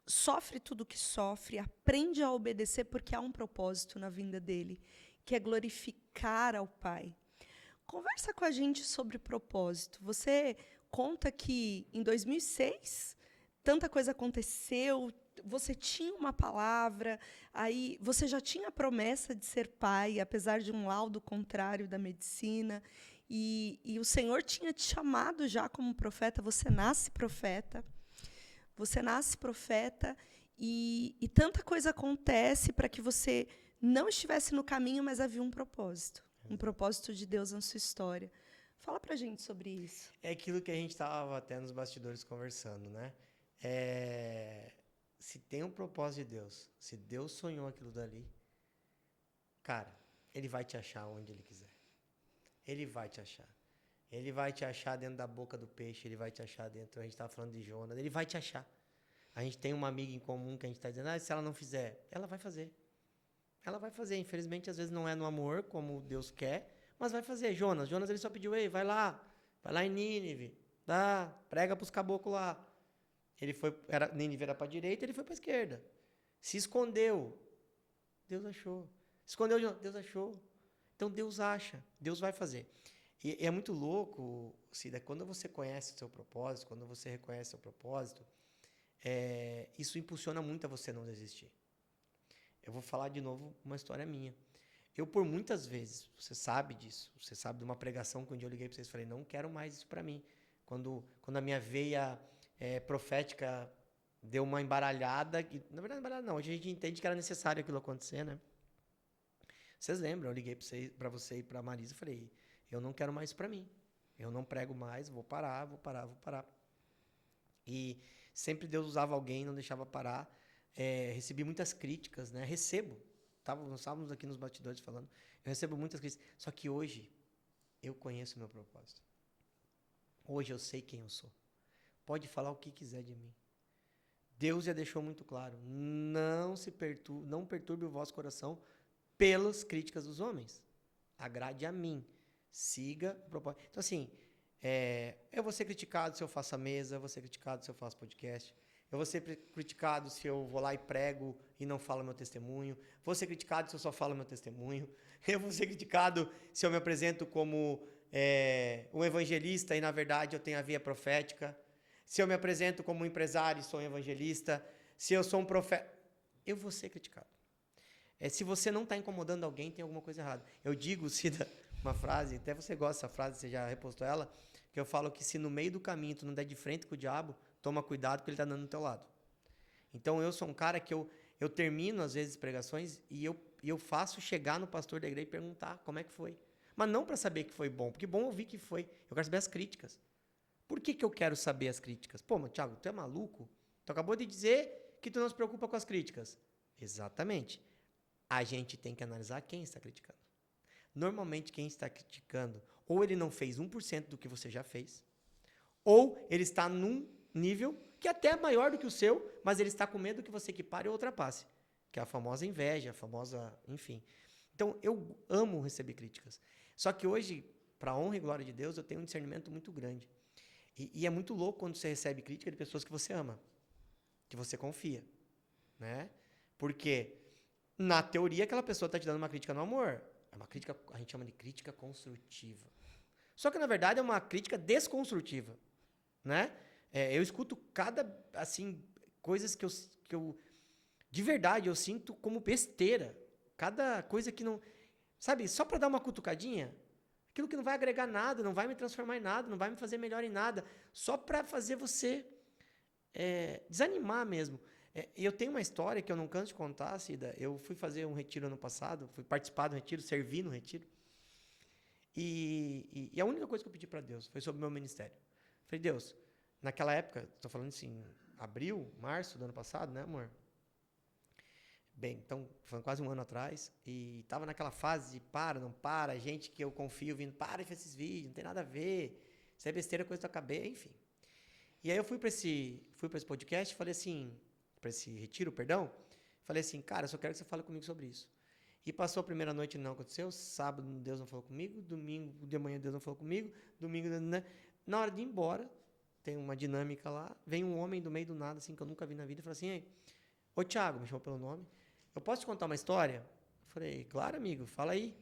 sofre tudo que sofre, aprende a obedecer porque há um propósito na vinda dele, que é glorificar ao Pai. Conversa com a gente sobre propósito. Você conta que em 2006 tanta coisa aconteceu, você tinha uma palavra, aí você já tinha a promessa de ser pai, apesar de um laudo contrário da medicina, e o Senhor tinha te chamado já como profeta, você nasce profeta, e tanta coisa acontece para que você não estivesse no caminho, mas havia um propósito de Deus na sua história. Fala pra gente sobre isso. É aquilo que a gente estava até nos bastidores conversando, né? Se tem um propósito de Deus, se Deus sonhou aquilo dali, cara, Ele vai te achar onde Ele quiser. Ele vai te achar. Ele vai te achar dentro da boca do peixe, Ele vai te achar dentro, a gente estava falando de Jonas, Ele vai te achar. A gente tem uma amiga em comum que a gente está dizendo, se ela não fizer, ela vai fazer. Ela vai fazer. Infelizmente, às vezes não é no amor, como Deus quer, mas vai fazer. Jonas ele só pediu, ei, vai lá em Nínive, prega para os caboclos lá. Nínive era para a direita, ele foi para a esquerda. Se escondeu, Deus achou. Escondeu, Deus achou. Então Deus acha, Deus vai fazer. E é muito louco, Cida, quando você conhece o seu propósito, quando você reconhece o seu propósito, isso impulsiona muito a você não desistir. Eu vou falar de novo uma história minha. Eu, por muitas vezes, você sabe disso, você sabe de uma pregação que um dia eu liguei para vocês e falei, não quero mais isso para mim. Quando a minha veia profética deu uma embaralhada, na verdade embaralhada não, hoje a gente entende que era necessário aquilo acontecer, né? Vocês lembram, eu liguei para você e para a Marisa e falei, eu não quero mais isso para mim. Eu não prego mais, vou parar. E sempre Deus usava alguém, não deixava parar. Recebi muitas críticas, né? Nós estávamos aqui nos bastidores falando. Eu recebo muitas críticas. Só que hoje, eu conheço o meu propósito. Hoje eu sei quem eu sou. Pode falar o que quiser de mim. Deus já deixou muito claro. Não perturbe o vosso coração pelas críticas dos homens. Agrade a mim. Siga o propósito. Então, assim, eu vou ser criticado se eu faço a mesa, eu vou ser criticado se eu faço podcast, eu vou ser criticado se eu vou lá e prego e não falo meu testemunho, vou ser criticado se eu só falo meu testemunho, eu vou ser criticado se eu me apresento como um evangelista e, na verdade, eu tenho a via profética, se eu me apresento como um empresário e sou um evangelista, se eu sou um profeta, eu vou ser criticado. Se você não está incomodando alguém, tem alguma coisa errada. Eu digo, Cida, uma frase, até você gosta dessa frase, você já repostou ela, que eu falo que se no meio do caminho tu não der de frente com o diabo, toma cuidado porque ele está andando do teu lado. Então eu sou um cara que eu termino às vezes pregações e eu faço chegar no pastor da igreja e perguntar como é que foi. Mas não para saber que foi bom, porque bom ouvir que foi. Eu quero saber as críticas. Por que eu quero saber as críticas? Pô, mas Thiago, tu é maluco? Tu acabou de dizer que tu não se preocupa com as críticas. Exatamente. A gente tem que analisar quem está criticando. Normalmente, quem está criticando, ou ele não fez 1% do que você já fez, ou ele está num nível que até é maior do que o seu, mas ele está com medo que você equipare ou ultrapasse, que é a famosa inveja, a famosa, enfim. Então, eu amo receber críticas. Só que hoje, para a honra e glória de Deus, eu tenho um discernimento muito grande. E é muito louco quando você recebe crítica de pessoas que você ama, que você confia, né? Porque, na teoria, aquela pessoa está te dando uma crítica no amor. É uma crítica, a gente chama de crítica construtiva. Só que, na verdade, é uma crítica desconstrutiva, né? Eu escuto coisas que eu de verdade, eu sinto como besteira. Cada coisa que não... Sabe, só para dar uma cutucadinha, aquilo que não vai agregar nada, não vai me transformar em nada, não vai me fazer melhor em nada, só para fazer você desanimar mesmo. E eu tenho uma história que eu não canso de contar, Cida. Eu fui fazer um retiro ano passado, fui participar do retiro, servi no retiro. E a única coisa que eu pedi para Deus foi sobre o meu ministério. Falei, Deus, naquela época, estou falando assim, abril, março do ano passado, né, amor? Bem, então, foi quase um ano atrás, e estava naquela fase de não para, gente que eu confio vindo, para de fazer esses vídeos, não tem nada a ver, isso é besteira, coisa da cabeça, enfim. E aí eu fui para esse podcast, falei assim, para esse retiro, perdão, falei assim, cara, eu só quero que você fale comigo sobre isso. E passou a primeira noite e não aconteceu, sábado Deus não falou comigo, domingo de manhã Deus não falou comigo, domingo, né? Na hora de ir embora, tem uma dinâmica lá, vem um homem do meio do nada, assim, que eu nunca vi na vida, e fala assim, ô Thiago, me chamou pelo nome, eu posso te contar uma história? Eu falei, claro, amigo, fala aí.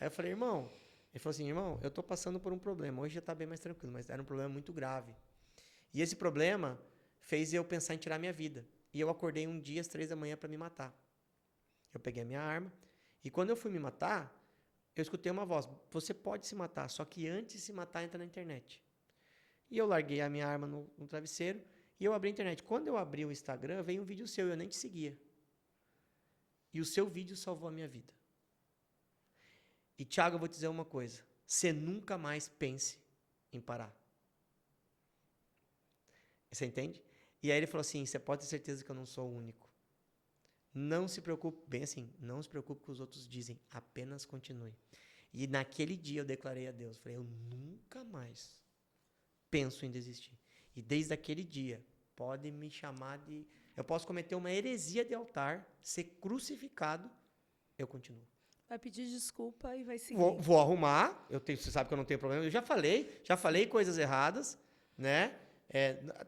Aí eu falei, irmão, ele falou assim, irmão, eu tô passando por um problema, hoje já tá bem mais tranquilo, mas era um problema muito grave. E esse problema fez eu pensar em tirar minha vida. E eu acordei um dia às 3 da manhã para me matar. Eu peguei a minha arma, e quando eu fui me matar, eu escutei uma voz, você pode se matar, só que antes de se matar, entra na internet. E eu larguei a minha arma no travesseiro, e eu abri a internet. Quando eu abri o Instagram, veio um vídeo seu, eu nem te seguia. E o seu vídeo salvou a minha vida. E, Thiago, eu vou te dizer uma coisa. Você nunca mais pense em parar. Você entende? E aí ele falou assim, você pode ter certeza que eu não sou o único. Não se preocupe, bem assim, não se preocupe com o que os outros dizem, apenas continue. E naquele dia eu declarei a Deus, falei, eu nunca mais penso em desistir. E desde aquele dia, pode me chamar de... Eu posso cometer uma heresia de altar, ser crucificado, eu continuo. Vai pedir desculpa e vai seguir. Vou arrumar, você sabe que eu não tenho problema, eu já falei coisas erradas, né?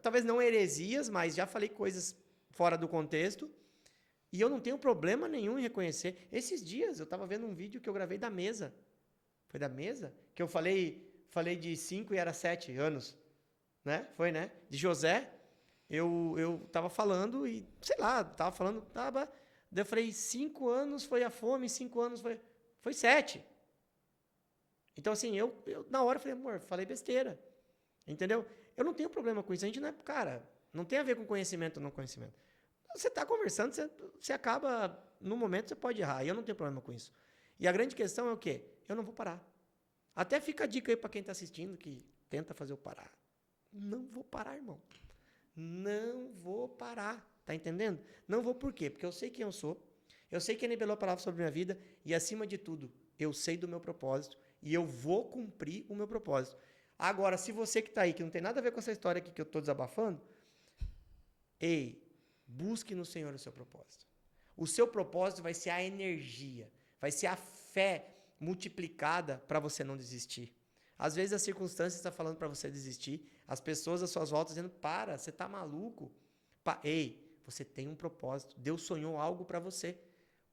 Talvez não heresias, mas já falei coisas fora do contexto, e eu não tenho problema nenhum em reconhecer. Esses dias, eu estava vendo um vídeo que eu gravei da mesa. Foi da mesa? Que eu falei de 5 e era 7 anos, né? Foi, né? De José. Eu tava falando e, sei lá, daí eu falei, 5 anos foi a fome, 5 anos foi 7. Então, assim, eu na hora falei, amor, falei besteira. Entendeu? Eu não tenho problema com isso. A gente não é, cara, não tem a ver com conhecimento ou não conhecimento. Você está conversando, você acaba, no momento você pode errar, e eu não tenho problema com isso. E a grande questão é o quê? Eu não vou parar. Até fica a dica aí para quem está assistindo que tenta fazer eu parar. Não vou parar, irmão. Não vou parar. Tá entendendo? Não vou por quê? Porque eu sei quem eu sou. Eu sei quem liberou a palavra sobre a minha vida. E, acima de tudo, eu sei do meu propósito. E eu vou cumprir o meu propósito. Agora, se você que está aí, que não tem nada a ver com essa história aqui que eu estou desabafando, ei, busque no Senhor o seu propósito. O seu propósito vai ser a energia. Vai ser a fé multiplicada para você não desistir. Às vezes as circunstâncias estão falando para você desistir. As pessoas às suas voltas dizendo, para, você está maluco. Ei, você tem um propósito. Deus sonhou algo para você.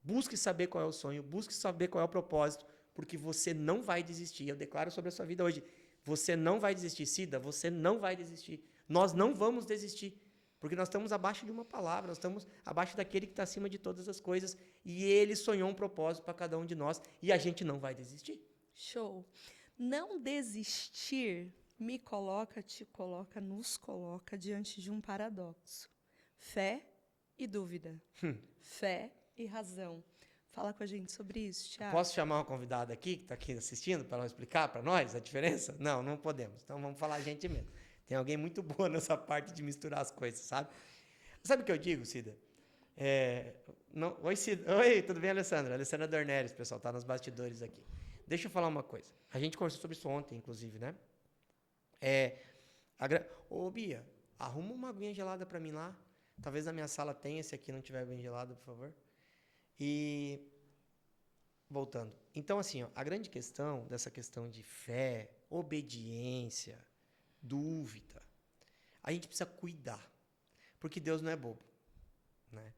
Busque saber qual é o sonho. Busque saber qual é o propósito. Porque você não vai desistir. Eu declaro sobre a sua vida hoje. Você não vai desistir. Cida, você não vai desistir. Nós não vamos desistir. Porque nós estamos abaixo de uma palavra. Nós estamos abaixo daquele que está acima de todas as coisas. E ele sonhou um propósito para cada um de nós. E a gente não vai desistir. Show. Não desistir me coloca, te coloca, nos coloca diante de um paradoxo. Fé e dúvida. Fé e razão. Fala com a gente sobre isso, Thiago. Posso chamar uma convidada aqui, que está aqui assistindo, para ela explicar para nós a diferença? Não, não podemos. Então vamos falar a gente mesmo. Tem alguém muito boa nessa parte de misturar as coisas, sabe? Sabe o que eu digo, Cida? Oi, Cida. Oi, tudo bem, Alessandra? Alessandra Dornelles, pessoal, está nos bastidores aqui. Deixa eu falar uma coisa. A gente conversou sobre isso ontem, inclusive, né? Ô, Bia, arruma uma aguinha gelada para mim lá. Talvez na minha sala tenha, se aqui não tiver bem gelado, por favor. E, voltando. Então, assim, ó, a grande questão dessa questão de fé, obediência, dúvida, a gente precisa cuidar. Porque Deus não é bobo, né?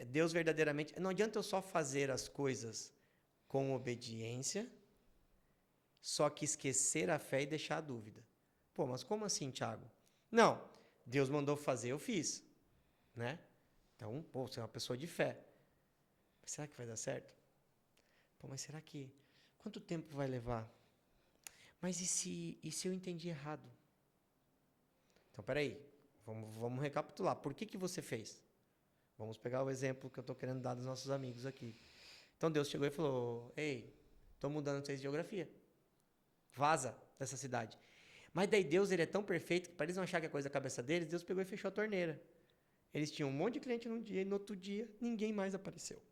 Deus verdadeiramente... Não adianta eu só fazer as coisas com obediência, só que esquecer a fé e deixar a dúvida. Pô, mas como assim, Thiago? Não, Deus mandou fazer, eu fiz, né? Então, pô, você é uma pessoa de fé. Mas será que vai dar certo? Pô, mas será que... Quanto tempo vai levar? Mas e se eu entendi errado? Então, peraí, vamos recapitular. Por que você fez? Vamos pegar o exemplo que eu estou querendo dar dos nossos amigos aqui. Então, Deus chegou e falou, ei, estou mudando vocês de geografia. Vaza dessa cidade. Mas daí Deus, ele é tão perfeito que para eles não acharem que é coisa da cabeça deles, Deus pegou e fechou a torneira. Eles tinham um monte de cliente num dia e no outro dia ninguém mais apareceu.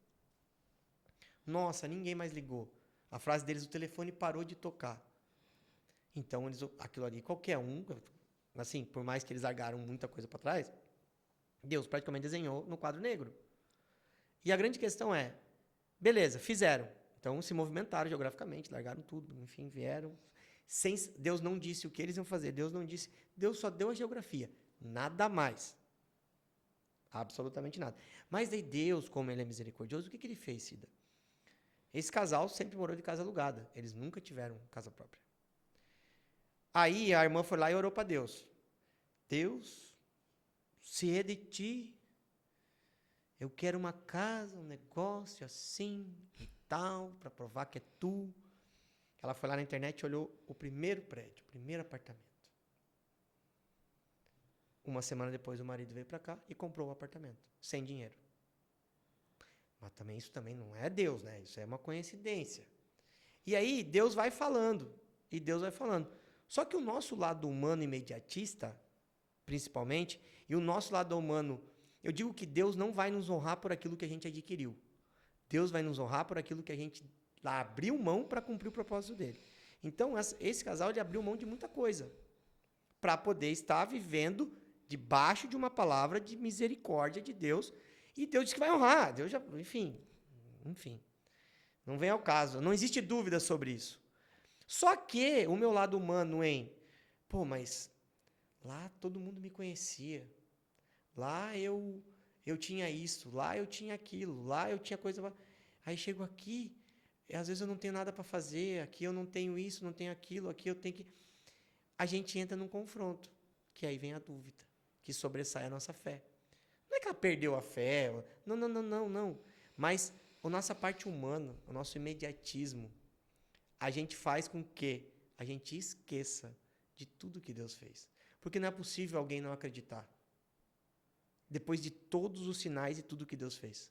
Nossa, ninguém mais ligou. A frase deles, o telefone parou de tocar. Então, aquilo ali, qualquer um, assim, por mais que eles largaram muita coisa para trás, Deus praticamente desenhou no quadro negro. E a grande questão é, beleza, fizeram. Então, se movimentaram geograficamente, largaram tudo, enfim, vieram. Deus não disse o que eles iam fazer, Deus não disse, Deus só deu a geografia, nada mais. Absolutamente nada. Mas daí Deus, como ele é misericordioso, o que ele fez, Cida? Esse casal sempre morou de casa alugada, eles nunca tiveram casa própria. Aí a irmã foi lá e orou para Deus. Deus, se é de ti, eu quero uma casa, um negócio assim e tal, para provar que é tu. Ela foi lá na internet e olhou o primeiro prédio, o primeiro apartamento. Uma semana depois o marido veio para cá e comprou o apartamento, sem dinheiro. Mas também isso também não é Deus, né? Isso é uma coincidência. E aí Deus vai falando, e Deus vai falando. Só que o nosso lado humano imediatista, principalmente, e o nosso lado humano, eu digo que Deus não vai nos honrar por aquilo que a gente adquiriu. Deus vai nos honrar por aquilo que a gente abriu mão para cumprir o propósito dele. Então, esse casal, ele abriu mão de muita coisa para poder estar vivendo debaixo de uma palavra de misericórdia de Deus. E Deus disse que vai honrar. Deus já, enfim. Não vem ao caso. Não existe dúvida sobre isso. Só que o meu lado humano, mas lá todo mundo me conhecia. Lá eu tinha isso, lá eu tinha aquilo, lá eu tinha coisa... Aí chego aqui, às vezes eu não tenho nada para fazer, aqui eu não tenho isso, não tenho aquilo, aqui eu tenho que... A gente entra num confronto, que aí vem a dúvida, que sobressai a nossa fé. Não é que ela perdeu a fé, não. Mas a nossa parte humana, o nosso imediatismo, a gente faz com que a gente esqueça de tudo que Deus fez. Porque não é possível alguém não acreditar. Depois de todos os sinais e tudo que Deus fez.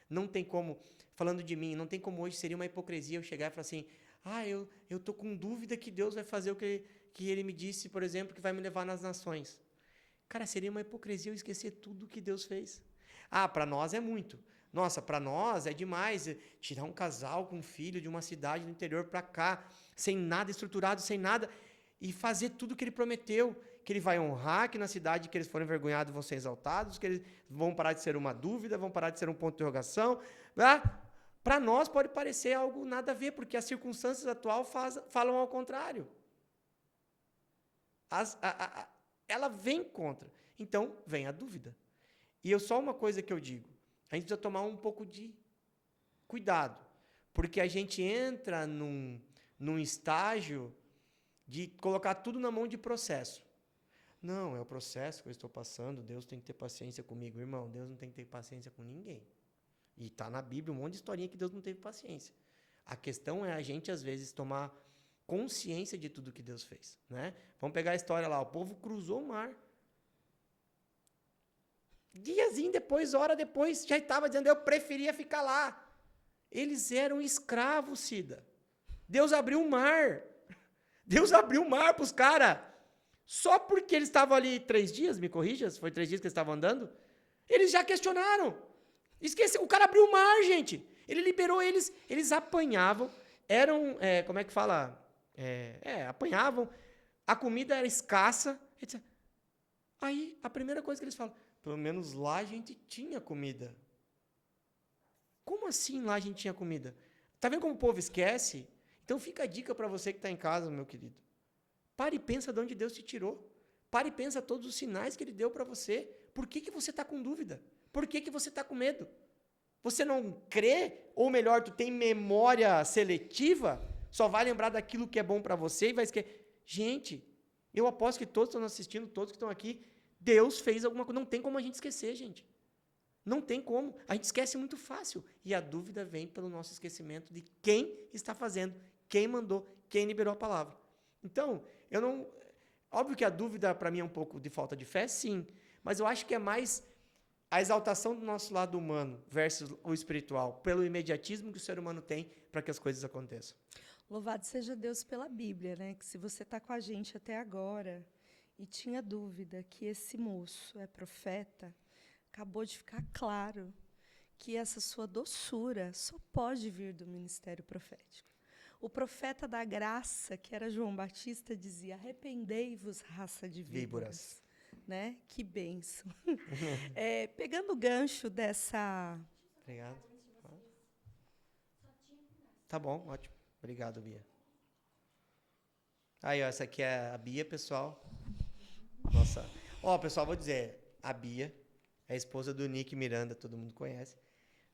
Não tem como, falando de mim, não tem como hoje, seria uma hipocrisia eu chegar e falar assim, eu tô com dúvida que Deus vai fazer o que Ele me disse, por exemplo, que vai me levar nas nações. Cara, seria uma hipocrisia eu esquecer tudo que Deus fez. Para nós é muito. Nossa, para nós é demais tirar um casal com um filho de uma cidade do interior para cá, sem nada estruturado, sem nada, e fazer tudo o que Ele prometeu, que Ele vai honrar, que na cidade que eles forem envergonhados vão ser exaltados, que eles vão parar de ser uma dúvida, vão parar de ser um ponto de interrogação. Para nós pode parecer algo nada a ver, porque as circunstâncias atuais falam ao contrário. Ela vem contra. Então, vem a dúvida. E só uma coisa que eu digo, a gente precisa tomar um pouco de cuidado, porque a gente entra num estágio de colocar tudo na mão de processo. Não, é o processo que eu estou passando, Deus tem que ter paciência comigo. Irmão, Deus não tem que ter paciência com ninguém. E está na Bíblia um monte de historinha que Deus não teve paciência. A questão é a gente, às vezes, tomar consciência de tudo que Deus fez. Né? Vamos pegar a história lá, o povo cruzou o mar. Diazinho depois, hora depois, já estava dizendo, eu preferia ficar lá. Eles eram escravos, Cida. Deus abriu o mar. Deus abriu o mar para os caras. Só porque eles estavam ali 3 dias, me corrija, se foi 3 dias que eles estavam andando, eles já questionaram. Esqueci, o cara abriu o mar, gente. Ele liberou eles, eles apanhavam, eram, como é que fala? Apanhavam, a comida era escassa, etc. Aí, a primeira coisa que eles falam, pelo menos lá a gente tinha comida. Como assim lá a gente tinha comida? Tá vendo como o povo esquece? Então fica a dica para você que está em casa, meu querido. Pare e pensa de onde Deus te tirou. Pare e pensa todos os sinais que Ele deu para você. Por que você está com dúvida? Por que você está com medo? Você não crê? Ou melhor, tu tem memória seletiva? Só vai lembrar daquilo que é bom para você e vai esquecer. Gente, eu aposto que todos estão assistindo, todos que estão aqui, Deus fez alguma coisa. Não tem como a gente esquecer, gente. Não tem como. A gente esquece muito fácil. E a dúvida vem pelo nosso esquecimento de quem está fazendo, quem mandou, quem liberou a palavra. Então, eu não... Óbvio que a dúvida para mim é um pouco de falta de fé, sim. Mas eu acho que é mais a exaltação do nosso lado humano versus o espiritual, pelo imediatismo que o ser humano tem para que as coisas aconteçam. Louvado seja Deus pela Bíblia, né? Que se você está com a gente até agora e tinha dúvida que esse moço é profeta, acabou de ficar claro que essa sua doçura só pode vir do ministério profético. O profeta da graça, que era João Batista, dizia, arrependei-vos, raça de víboras. Né? Que bênção. Pegando o gancho dessa... Obrigado. Tá bom, ótimo. Obrigado, Bia. Aí, ó, essa aqui é a Bia, pessoal. Nossa. Ó, pessoal, vou dizer, a Bia é a esposa do Nick Miranda, todo mundo conhece.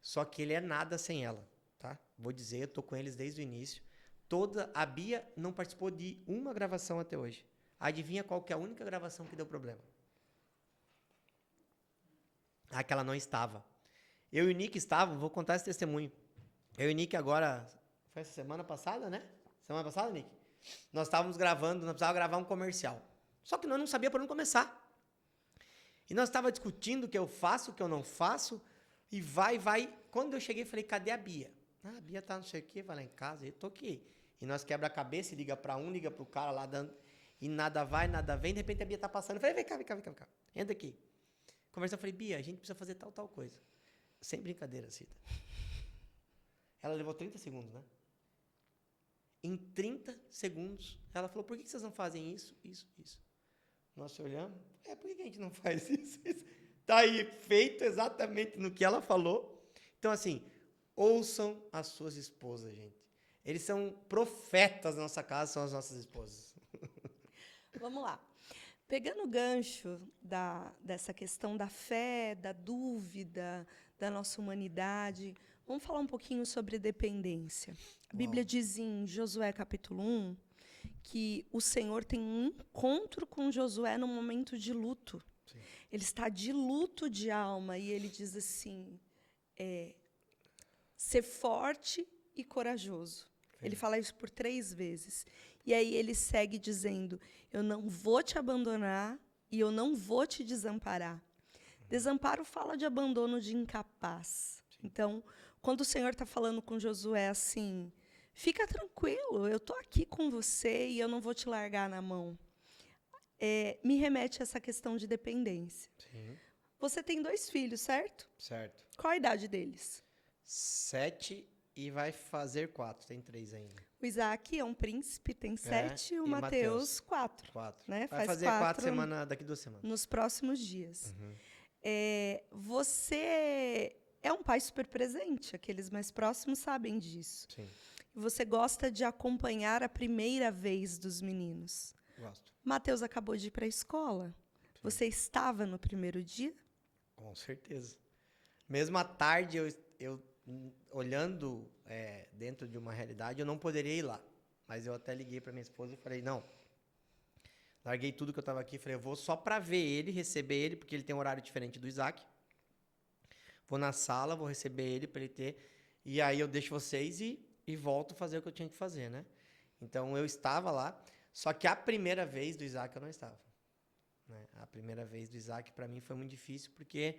Só que ele é nada sem ela, tá? Vou dizer, eu tô com eles desde o início. A Bia não participou de uma gravação até hoje. Adivinha qual que é a única gravação que deu problema? Que ela não estava. Eu e o Nick estávamos, vou contar esse testemunho. Eu e o Nick agora, foi essa semana passada, né? Semana passada, Nick? Nós estávamos gravando, nós precisávamos gravar um comercial. Só que nós não sabíamos por onde começar. E nós estávamos discutindo o que eu faço, o que eu não faço, e vai. Quando eu cheguei, falei, cadê a Bia? A Bia tá não sei o quê, vai lá em casa, eu tô aqui. E nós quebra a cabeça, liga para um, liga pro cara lá, dando, e nada vai, nada vem, de repente a Bia tá passando, eu falei, vem cá, entra aqui. Conversando, eu falei, Bia, a gente precisa fazer tal coisa. Sem brincadeira, Cida. Ela levou 30 segundos, né? Em 30 segundos, ela falou, por que vocês não fazem isso? Nós olhamos, por que a gente não faz isso? Tá aí, feito exatamente no que ela falou. Então, assim, ouçam as suas esposas, gente. Eles são profetas da nossa casa, são as nossas esposas. Vamos lá. Pegando o gancho dessa questão da fé, da dúvida, da nossa humanidade, vamos falar um pouquinho sobre dependência. A Bíblia diz em Josué capítulo 1 que o Senhor tem um encontro com Josué no momento de luto. Sim. Ele está de luto de alma e ele diz assim, ser forte e corajoso. Sim. Ele fala isso por 3 vezes. E aí ele segue dizendo, eu não vou te abandonar e eu não vou te desamparar. Desamparo fala de abandono de incapaz. Sim. Então, quando o Senhor está falando com Josué assim, fica tranquilo, eu estou aqui com você e eu não vou te largar na mão. Me remete a essa questão de dependência. Sim. Você tem 2 filhos, certo? Certo. Qual a idade deles? 7 e vai fazer 4. Tem 3 ainda. O Isaac é um príncipe, tem 7, o e Mateus 4. 4. Né? Vai Faz fazer 4 semanas daqui 2 semanas. nos próximos dias. Uhum. Você é um pai super presente, aqueles mais próximos sabem disso. Sim, Você gosta de acompanhar a primeira vez dos meninos. gosto. Mateus acabou de ir para a escola. Sim. Você estava no primeiro dia? Com certeza. Mesmo à tarde, eu olhando dentro de uma realidade, eu não poderia ir lá. Mas eu até liguei para minha esposa e falei, não, larguei tudo que eu estava aqui, falei, eu vou só para ver ele, receber ele, porque ele tem um horário diferente do Isaac. Vou na sala, vou receber ele para ele ter, e aí eu deixo vocês e volto a fazer o que eu tinha que fazer, né? Então, eu estava lá, só que a primeira vez do Isaac eu não estava. Né? A primeira vez do Isaac, para mim, foi muito difícil, porque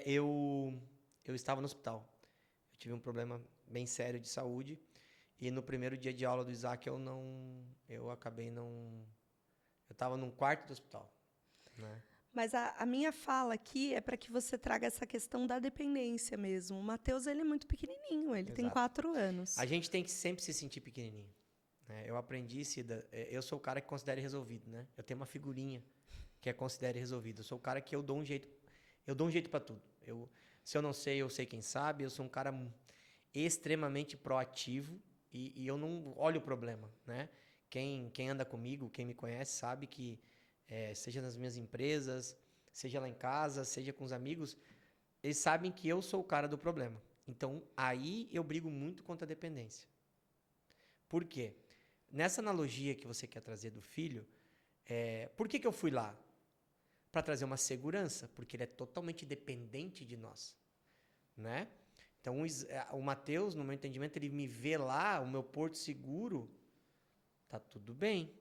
eu estava no hospital. Eu tive um problema bem sério de saúde, e no primeiro dia de aula do Isaac, eu estava num quarto do hospital, né? Mas a minha fala aqui é para que você traga essa questão da dependência mesmo. O Mateus, ele é muito pequenininho, ele tem Exato. 4 anos. A gente tem que sempre se sentir pequenininho. Né? Eu aprendi, Cida, eu sou o cara que considere resolvido, né? Eu tenho uma figurinha que é considere resolvido. Eu sou o cara que eu dou um jeito para tudo. Se eu não sei, eu sei quem sabe. Eu sou um cara extremamente proativo e eu não olho o problema, né? Quem anda comigo, quem me conhece, sabe que seja nas minhas empresas, seja lá em casa, seja com os amigos, eles sabem que eu sou o cara do problema. Então, aí eu brigo muito contra a dependência. Por quê? Nessa analogia que você quer trazer do filho, por que eu fui lá? Para trazer uma segurança, porque ele é totalmente dependente de nós. Né? Então, o Mateus, no meu entendimento, ele me vê lá, o meu porto seguro, tá tudo bem.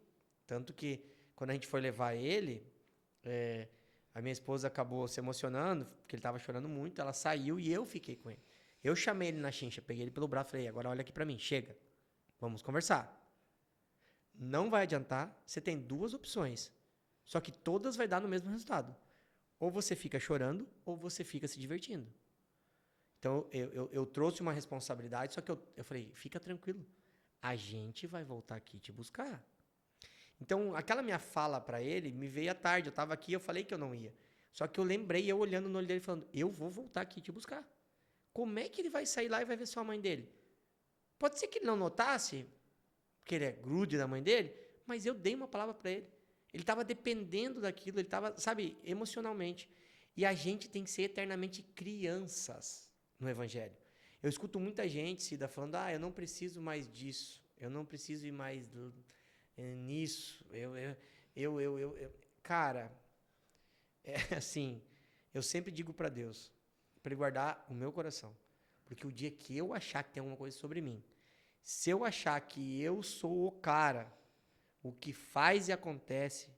Tanto que, quando a gente foi levar ele, a minha esposa acabou se emocionando, porque ele estava chorando muito, ela saiu e eu fiquei com ele. Eu chamei ele na chincha, peguei ele pelo braço e falei, agora olha aqui para mim, chega, vamos conversar. Não vai adiantar, você tem 2 opções, só que todas vai dar no mesmo resultado. Ou você fica chorando, ou você fica se divertindo. Então, eu trouxe uma responsabilidade, só que eu falei, fica tranquilo, a gente vai voltar aqui te buscar. Então, aquela minha fala para ele me veio à tarde, eu estava aqui, eu falei que eu não ia. Só que eu lembrei, eu olhando no olho dele, falando, eu vou voltar aqui te buscar. Como é que ele vai sair lá e vai ver só a mãe dele? Pode ser que ele não notasse, porque ele é grude da mãe dele, mas eu dei uma palavra para ele. Ele estava dependendo daquilo, ele estava, sabe, emocionalmente. E a gente tem que ser eternamente crianças no Evangelho. Eu escuto muita gente, Cida, falando, eu não preciso mais disso, eu não preciso ir mais nisso. Cara, assim, eu sempre digo para Deus, para Ele guardar o meu coração. Porque o dia que eu achar que tem alguma coisa sobre mim, se eu achar que eu sou o cara, o que faz e acontece,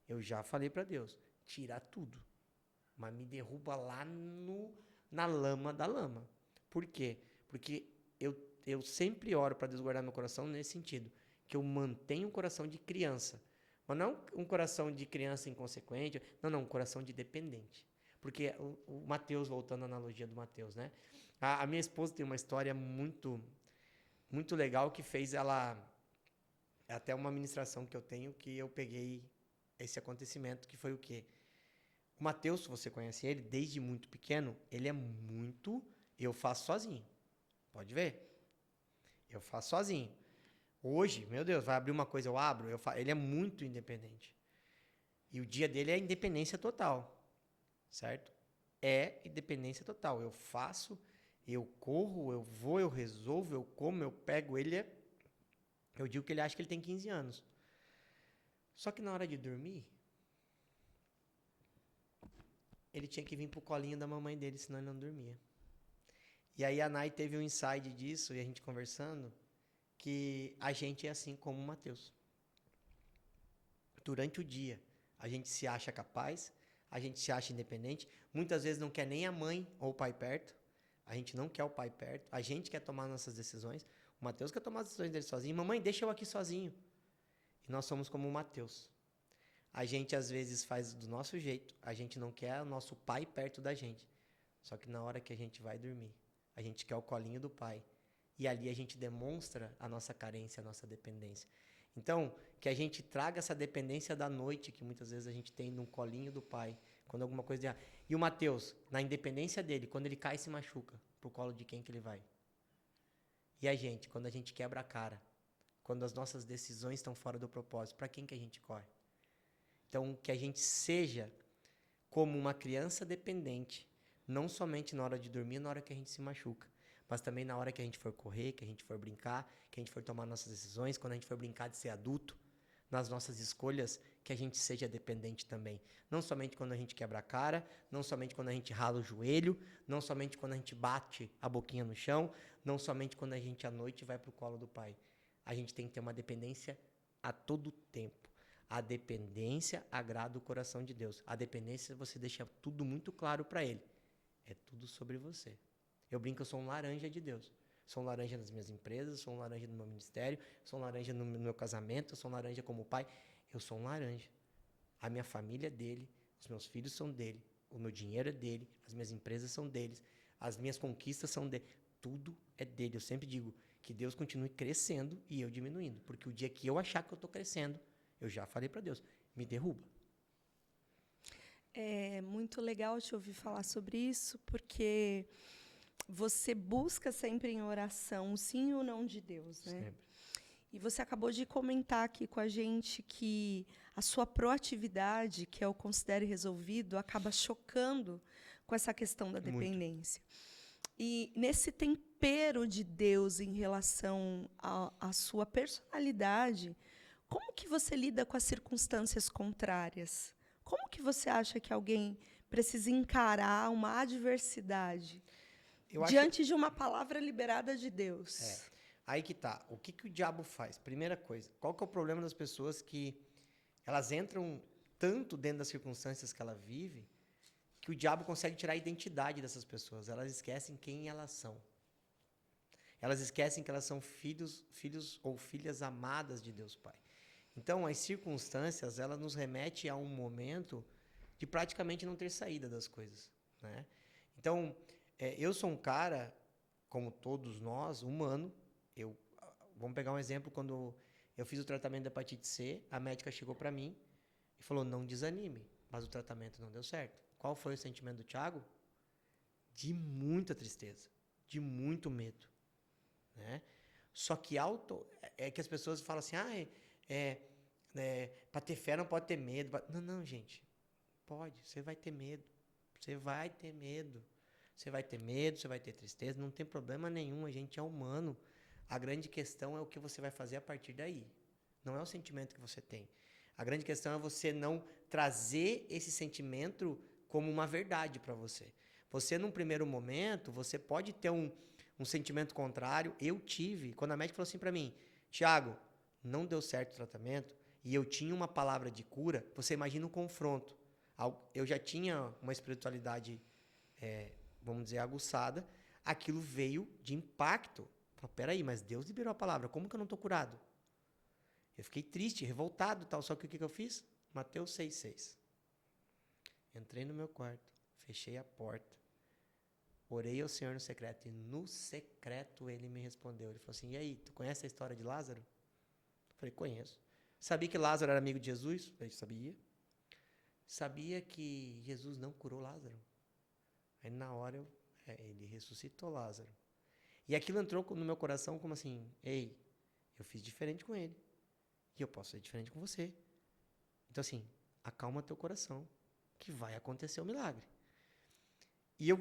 eu já falei para Deus, tirar tudo. Mas me derruba lá na lama da lama. Por quê? Porque eu sempre oro para Deus guardar meu coração nesse sentido, que eu mantenho um coração de criança. Mas não um coração de criança inconsequente, não, um coração de dependente. Porque o Mateus, voltando à analogia do Mateus, né? A minha esposa tem uma história muito, muito legal que fez ela... É até uma ministração que eu tenho que eu peguei esse acontecimento, que foi o quê? O Mateus, se você conhece ele, desde muito pequeno, ele é muito... Eu faço sozinho. Pode ver. Eu faço sozinho. Hoje, meu Deus, vai abrir uma coisa, eu abro. Ele é muito independente. E o dia dele é independência total. Certo? É independência total. Eu faço, eu corro, eu vou, eu resolvo, eu como, eu pego. Eu digo que ele acha que ele tem 15 anos. Só que na hora de dormir, ele tinha que vir pro colinho da mamãe dele, senão ele não dormia. E aí a Nai teve um insight disso, e a gente conversando, que a gente é assim como o Mateus. Durante o dia, a gente se acha capaz, a gente se acha independente, muitas vezes não quer nem a mãe ou o pai perto, A gente não quer o pai perto. A gente quer tomar nossas decisões. O Mateus quer tomar as decisões dele sozinho. Mamãe, deixa eu aqui sozinho. E nós somos como o Mateus. A gente, às vezes, faz do nosso jeito. A gente não quer o nosso pai perto da gente. Só que na hora que a gente vai dormir, a gente quer o colinho do pai. E ali a gente demonstra a nossa carência, a nossa dependência. Então, que a gente traga essa dependência da noite, que muitas vezes a gente tem num colinho do pai, quando alguma coisa... E o Mateus, na independência dele, quando ele cai e se machuca, pro colo de quem que ele vai? E a gente, quando a gente quebra a cara, quando as nossas decisões estão fora do propósito, para quem que a gente corre? Então, que a gente seja como uma criança dependente, não somente na hora de dormir, na hora que a gente se machuca, mas também na hora que a gente for correr, que a gente for brincar, que a gente for tomar nossas decisões, quando a gente for brincar de ser adulto, nas nossas escolhas, que a gente seja dependente também. Não somente quando a gente quebra a cara, não somente quando a gente rala o joelho, não somente quando a gente bate a boquinha no chão, não somente quando a gente à noite vai para o colo do pai. A gente tem que ter uma dependência a todo tempo. A dependência agrada o coração de Deus. A dependência você deixa tudo muito claro para ele. É tudo sobre você. Eu brinco, eu sou um laranja de Deus. Sou um laranja nas minhas empresas, sou um laranja no meu ministério, sou um laranja no meu casamento, sou um laranja como pai. Eu sou um laranja. A minha família é dele, os meus filhos são dele, o meu dinheiro é dele, as minhas empresas são deles, as minhas conquistas são dele. Tudo é dele. Eu sempre digo que Deus continue crescendo e eu diminuindo. Porque o dia que eu achar que eu estou crescendo, eu já falei para Deus, me derruba. É muito legal te ouvir falar sobre isso, porque você busca sempre em oração o sim ou não de Deus, né? Sempre. E você acabou de comentar aqui com a gente que a sua proatividade, que é o Considere Resolvido, acaba chocando com essa questão da dependência. E nesse tempero de Deus em relação à sua personalidade, como que você lida com as circunstâncias contrárias? Como que você acha que alguém precisa encarar uma adversidade diante de uma palavra liberada de Deus? Aí que tá. O que o diabo faz? Primeira coisa, qual que é o problema das pessoas que elas entram tanto dentro das circunstâncias que ela vive que o diabo consegue tirar a identidade dessas pessoas. Elas esquecem quem elas são. Elas esquecem que elas são filhos ou filhas amadas de Deus Pai. Então, as circunstâncias, elas nos remetem a um momento de praticamente não ter saída das coisas, né? Então, eu sou um cara, como todos nós, humano. Vamos pegar um exemplo, quando eu fiz o tratamento da hepatite C, a médica chegou para mim e falou, não desanime, mas o tratamento não deu certo. Qual foi o sentimento do Thiago? De muita tristeza, de muito medo, né? Só que é que as pessoas falam assim, para ter fé não pode ter medo. Não, gente, pode, você vai ter medo, você vai ter medo, você vai ter medo, você vai ter tristeza, não tem problema nenhum, a gente é humano. A grande questão é o que você vai fazer a partir daí, não é o sentimento que você tem. A grande questão é você não trazer esse sentimento como uma verdade para você. Você, num primeiro momento, você pode ter um sentimento contrário. Eu tive, quando a médica falou assim para mim, Thiago, não deu certo o tratamento, e eu tinha uma palavra de cura, você imagina o confronto. Eu já tinha uma espiritualidade, vamos dizer, aguçada, aquilo veio de impacto. Falei, peraí, mas Deus liberou a palavra, como que eu não estou curado? Eu fiquei triste, revoltado, tal. Só que o que eu fiz? Mateus 6,6. Entrei no meu quarto, fechei a porta, orei ao Senhor no secreto, e no secreto ele me respondeu. Ele falou assim, e aí, tu conhece a história de Lázaro? Eu falei, conheço. Sabia que Lázaro era amigo de Jesus? Eu falei, sabia. Sabia que Jesus não curou Lázaro? Aí na hora ele ressuscitou Lázaro. E aquilo entrou no meu coração como assim, ei, eu fiz diferente com ele. E eu posso ser diferente com você. Então assim, acalma teu coração, que vai acontecer o milagre. E eu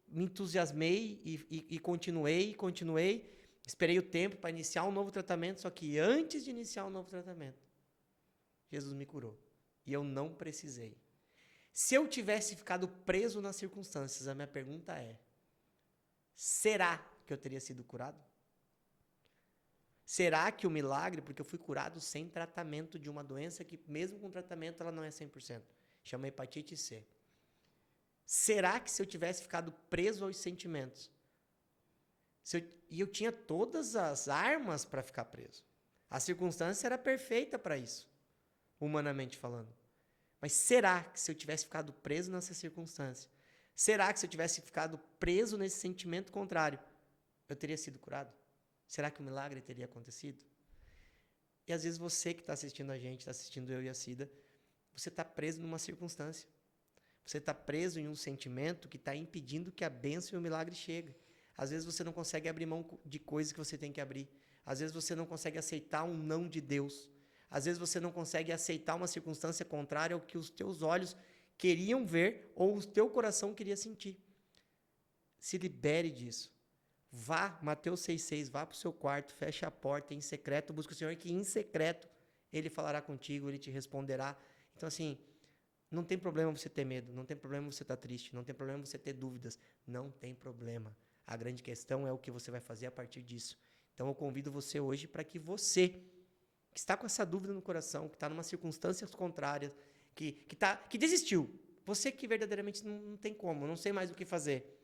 me entusiasmei e continuei. Esperei o tempo para iniciar um novo tratamento, só que antes de iniciar um novo tratamento, Jesus me curou. E eu não precisei. Se eu tivesse ficado preso nas circunstâncias, a minha pergunta é, será que eu teria sido curado? Será que o milagre, porque eu fui curado sem tratamento de uma doença que, mesmo com tratamento, ela não é 100%. Chama hepatite C. Será que se eu tivesse ficado preso aos sentimentos, E eu tinha todas as armas para ficar preso. A circunstância era perfeita para isso, humanamente falando. Mas será que se eu tivesse ficado preso nessa circunstância, será que se eu tivesse ficado preso nesse sentimento contrário, eu teria sido curado? Será que o milagre teria acontecido? E às vezes você que está assistindo a gente, está assistindo eu e a Cida, você está preso numa circunstância. Você está preso em um sentimento que está impedindo que a bênção e o milagre cheguem. Às vezes você não consegue abrir mão de coisas que você tem que abrir. Às vezes você não consegue aceitar um não de Deus. Às vezes você não consegue aceitar uma circunstância contrária ao que os teus olhos queriam ver ou o teu coração queria sentir. Se libere disso. Vá, Mateus 6,6, vá para o seu quarto, feche a porta em secreto, busque o Senhor que em secreto Ele falará contigo, Ele te responderá. Então, assim, não tem problema você ter medo, não tem problema você estar triste, não tem problema você ter dúvidas, não tem problema. A grande questão é o que você vai fazer a partir disso. Então, eu convido você hoje para que você, que está com essa dúvida no coração, que está numa circunstâncias contrárias, que desistiu, você que verdadeiramente não tem como, não sei mais o que fazer,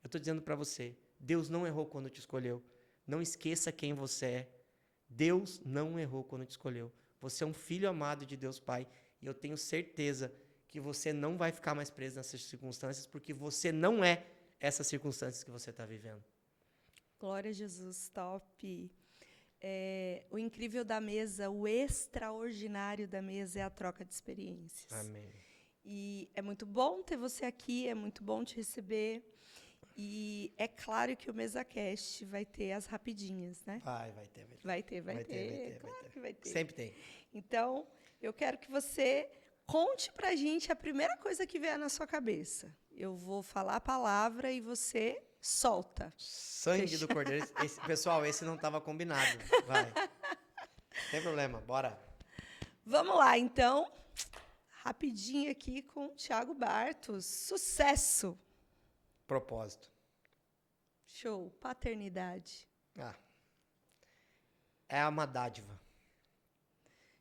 eu estou dizendo para você, Deus não errou quando te escolheu. Não esqueça quem você é. Deus não errou quando te escolheu. Você é um filho amado de Deus Pai. E eu tenho certeza que você não vai ficar mais preso nessas circunstâncias, porque você não é essas circunstâncias que você está vivendo. Glória a Jesus, top. O incrível da mesa, o extraordinário da mesa é a troca de experiências. Amém. E é muito bom ter você aqui, é muito bom te receber. E é claro que o MesaCast vai ter as rapidinhas, né? Vai ter. Vai ter. Claro que vai ter. Sempre tem. Então, eu quero que você conte pra gente a primeira coisa que vier na sua cabeça. Eu vou falar a palavra e você solta. Sangue do Cordeiro. Pessoal, esse não estava combinado. Vai. Não tem problema, bora. Vamos lá, então. Rapidinho aqui com o Thiago Bartos. Sucesso! Propósito. Show. Paternidade. É uma dádiva.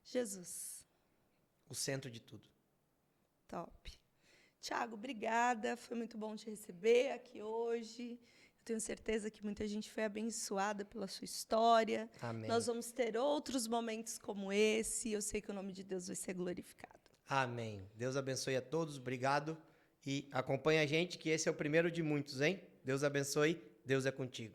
Jesus. O centro de tudo. Top. Thiago, obrigada. Foi muito bom te receber aqui hoje. Eu tenho certeza que muita gente foi abençoada pela sua história. Amém. Nós vamos ter outros momentos como esse. Eu sei que o nome de Deus vai ser glorificado. Amém. Deus abençoe a todos. Obrigado. E acompanha a gente, que esse é o primeiro de muitos, hein? Deus abençoe. Deus é contigo.